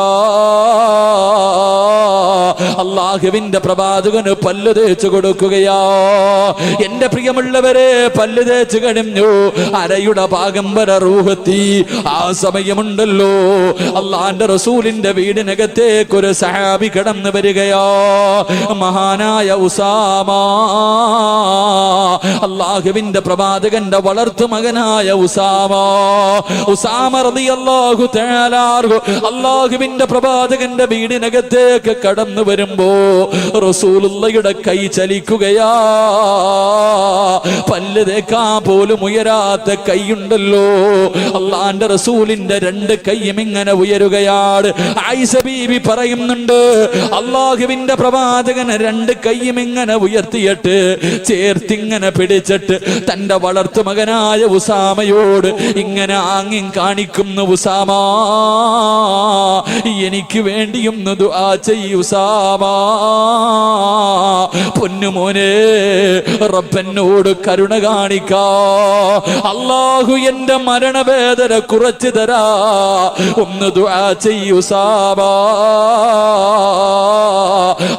അള്ളാഹുവിന്റെ പ്രവാചകന് പല്ല് തേച്ച് കൊടുക്കുകയാ. എന്റെ പ്രിയമുള്ളവരെ, പല്ല് തേച്ച് കഴിഞ്ഞു, അരയുടെ ഭാഗം വരെ റൂഹത്തി. ആ സമയമുണ്ടല്ലോ, അള്ളാന്റെ റസൂലിന്റെ വീടിനകത്തേക്ക് ഒരു സഹാബി കടന്നു വരികയോ. മഹാനായ ഉസാമ, അള്ളാഹുവിന്റെ പ്രവാചകന്റെ വളർത്തു മകനായ ഉസാമ. ഉസാമ റളിയല്ലാഹു തആല അള്ളാഹുവിന്റെ പ്രവാചകന്റെ വീടിനകത്തേക്ക് കടന്നു വരുമ്പോ റസൂലുള്ളാഹിയുടെ കൈ ചലിക്കുകയാ. പല്ല് തേക്കാൻ പോലും ഉയരാത്ത കൈയുണ്ടല്ലോ. അള്ളാന്റെ റസൂലിന്റെ 2 കൈയും ഇങ്ങനെ ഉയരുകയാണ്. ആയിഷ ബീബി പറയുന്നുണ്ട്, അള്ളാഹുവിന്റെ പ്രവാചകന് 2 കൈയും ഇങ്ങനെ ഉയർത്തിയിട്ട് ചേർത്തിങ്ങനെ പിടിച്ചിട്ട് തന്റെ വളർത്തു മകനായ ഉസാമയോട് ഇങ്ങനെ ആംഗ്യം കാണിക്കുന്നു. ഉസാമ, എനിക്ക് വേണ്ടിയൊന്ന് ദുആ ചെയ്യ് ഉസാമ. പൊന്നുമോനെ, റബ്ബനോട് കരുണ കാണിക്കാ. അല്ലാഹു എന്റെ മരണവേദന കുറച്ചു തരാ, ഒന്ന് ദുആ ചെയ്യ് ഉസാമ.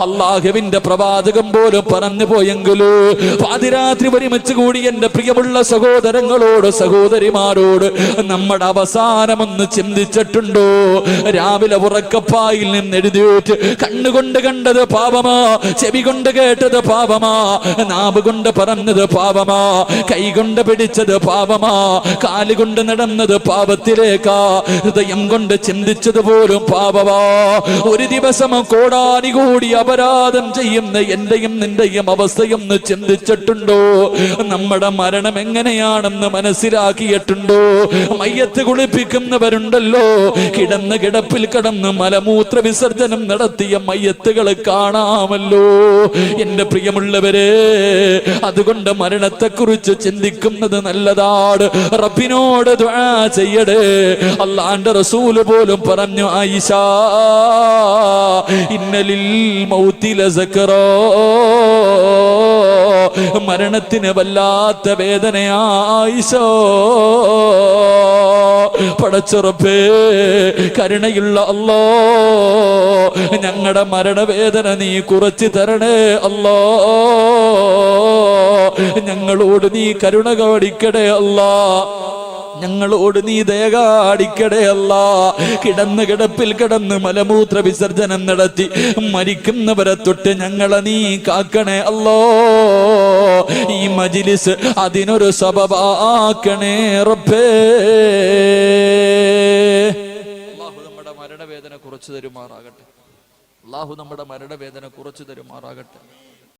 അല്ലാഹുവിന്റെ പ്രവാചകൻ പോലും പറഞ്ഞു പോയെങ്കിലോ പാതിരാത്രി ഒരുമിച്ച് കൂടി എന്റെ പ്രിയമുള്ള സഹോദരങ്ങളോട് സഹോദരിമാരോട് നമ്മുടെ അവസാനമൊന്ന് ചിന്തിച്ചിട്ടുണ്ടോ? രാവിലെ ഉറക്കപ്പായിൽ നിന്ന് എഴുതിയിട്ട് കണ്ണുകൊണ്ട് കണ്ടത് പാപമാ, ചെവി കൊണ്ട് കേട്ടത് പാപമാ, നാവ് കൊണ്ട് പറഞ്ഞത് പാപമാ, കൈ കൊണ്ട് പിടിച്ചത് പാപമാ, കാലുകൊണ്ട് നടന്നത് പാപത്തിലേക്കാ, ഹൃദയം കൊണ്ട് ചിന്തിച്ചത് പോലും പാപമാ. ഒരു ദിവസം കോടാനുകൂടി അപരാധം ചെയ്യുന്ന എന്റെയും നിന്റെയും അവസ്ഥയൊന്ന് ചിന്തിച്ചിട്ടുണ്ടോ? നമ്മുടെ മരണം എങ്ങനെയാണെന്ന് മനസ്സിലാക്കിയിട്ടുണ്ടോ? മയ്യത്ത് കുളിപ്പിക്കുന്നവരുണ്ടല്ലോ, കിടപ്പിൽ കിടന്ന് മലമൂത്ര വിസർജനം നടത്തിയ മയ്യത്തുകൾ കാണാമല്ലോ. എന്റെ പ്രിയമുള്ളവരെ, അതുകൊണ്ട് മരണത്തെക്കുറിച്ച് ചിന്തിക്കുന്നത് നല്ലതാണ്. റബ്ബിനോട് ദുആ ചെയ്യടേ. അല്ലാഹുവിന്റെ റസൂൽ പോലും പറഞ്ഞു, ആയിഷ ഇന്നലിൽ മൗതി ലസക്റാ, മരണത്തിന് വല്ലാത്ത വേദനയാ ആയിഷ. പടച്ചുറപ്പേ, കരുണയുള്ള അല്ലാ, ഞങ്ങളുടെ മരണവേദന നീ കുറച്ചു തരണേ അല്ലാ. ഞങ്ങളോട് നീ കരുണ കാണിക്കണേ അല്ലാ. ഞങ്ങളോട് നീ ദയ കാണിക്കണേ അല്ലാ. കിടപ്പിൽ കിടന്ന് മലമൂത്ര വിസർജനം നടത്തി മരിക്കുന്നവരെ തൊട്ട് ഞങ്ങളെ നീ കാക്കണേ അല്ലോ. ഈ മജ്ലിസ് അതിനൊരു സബബാക്കണേ റബ്ബേ. അല്ലാഹു നമ്മുടെ മരണവേദന കുറച്ചു തരുമാറാകട്ടെ. അല്ലാഹു നമ്മുടെ മരണവേദന കുറച്ചു തരുമാറാകട്ടെ.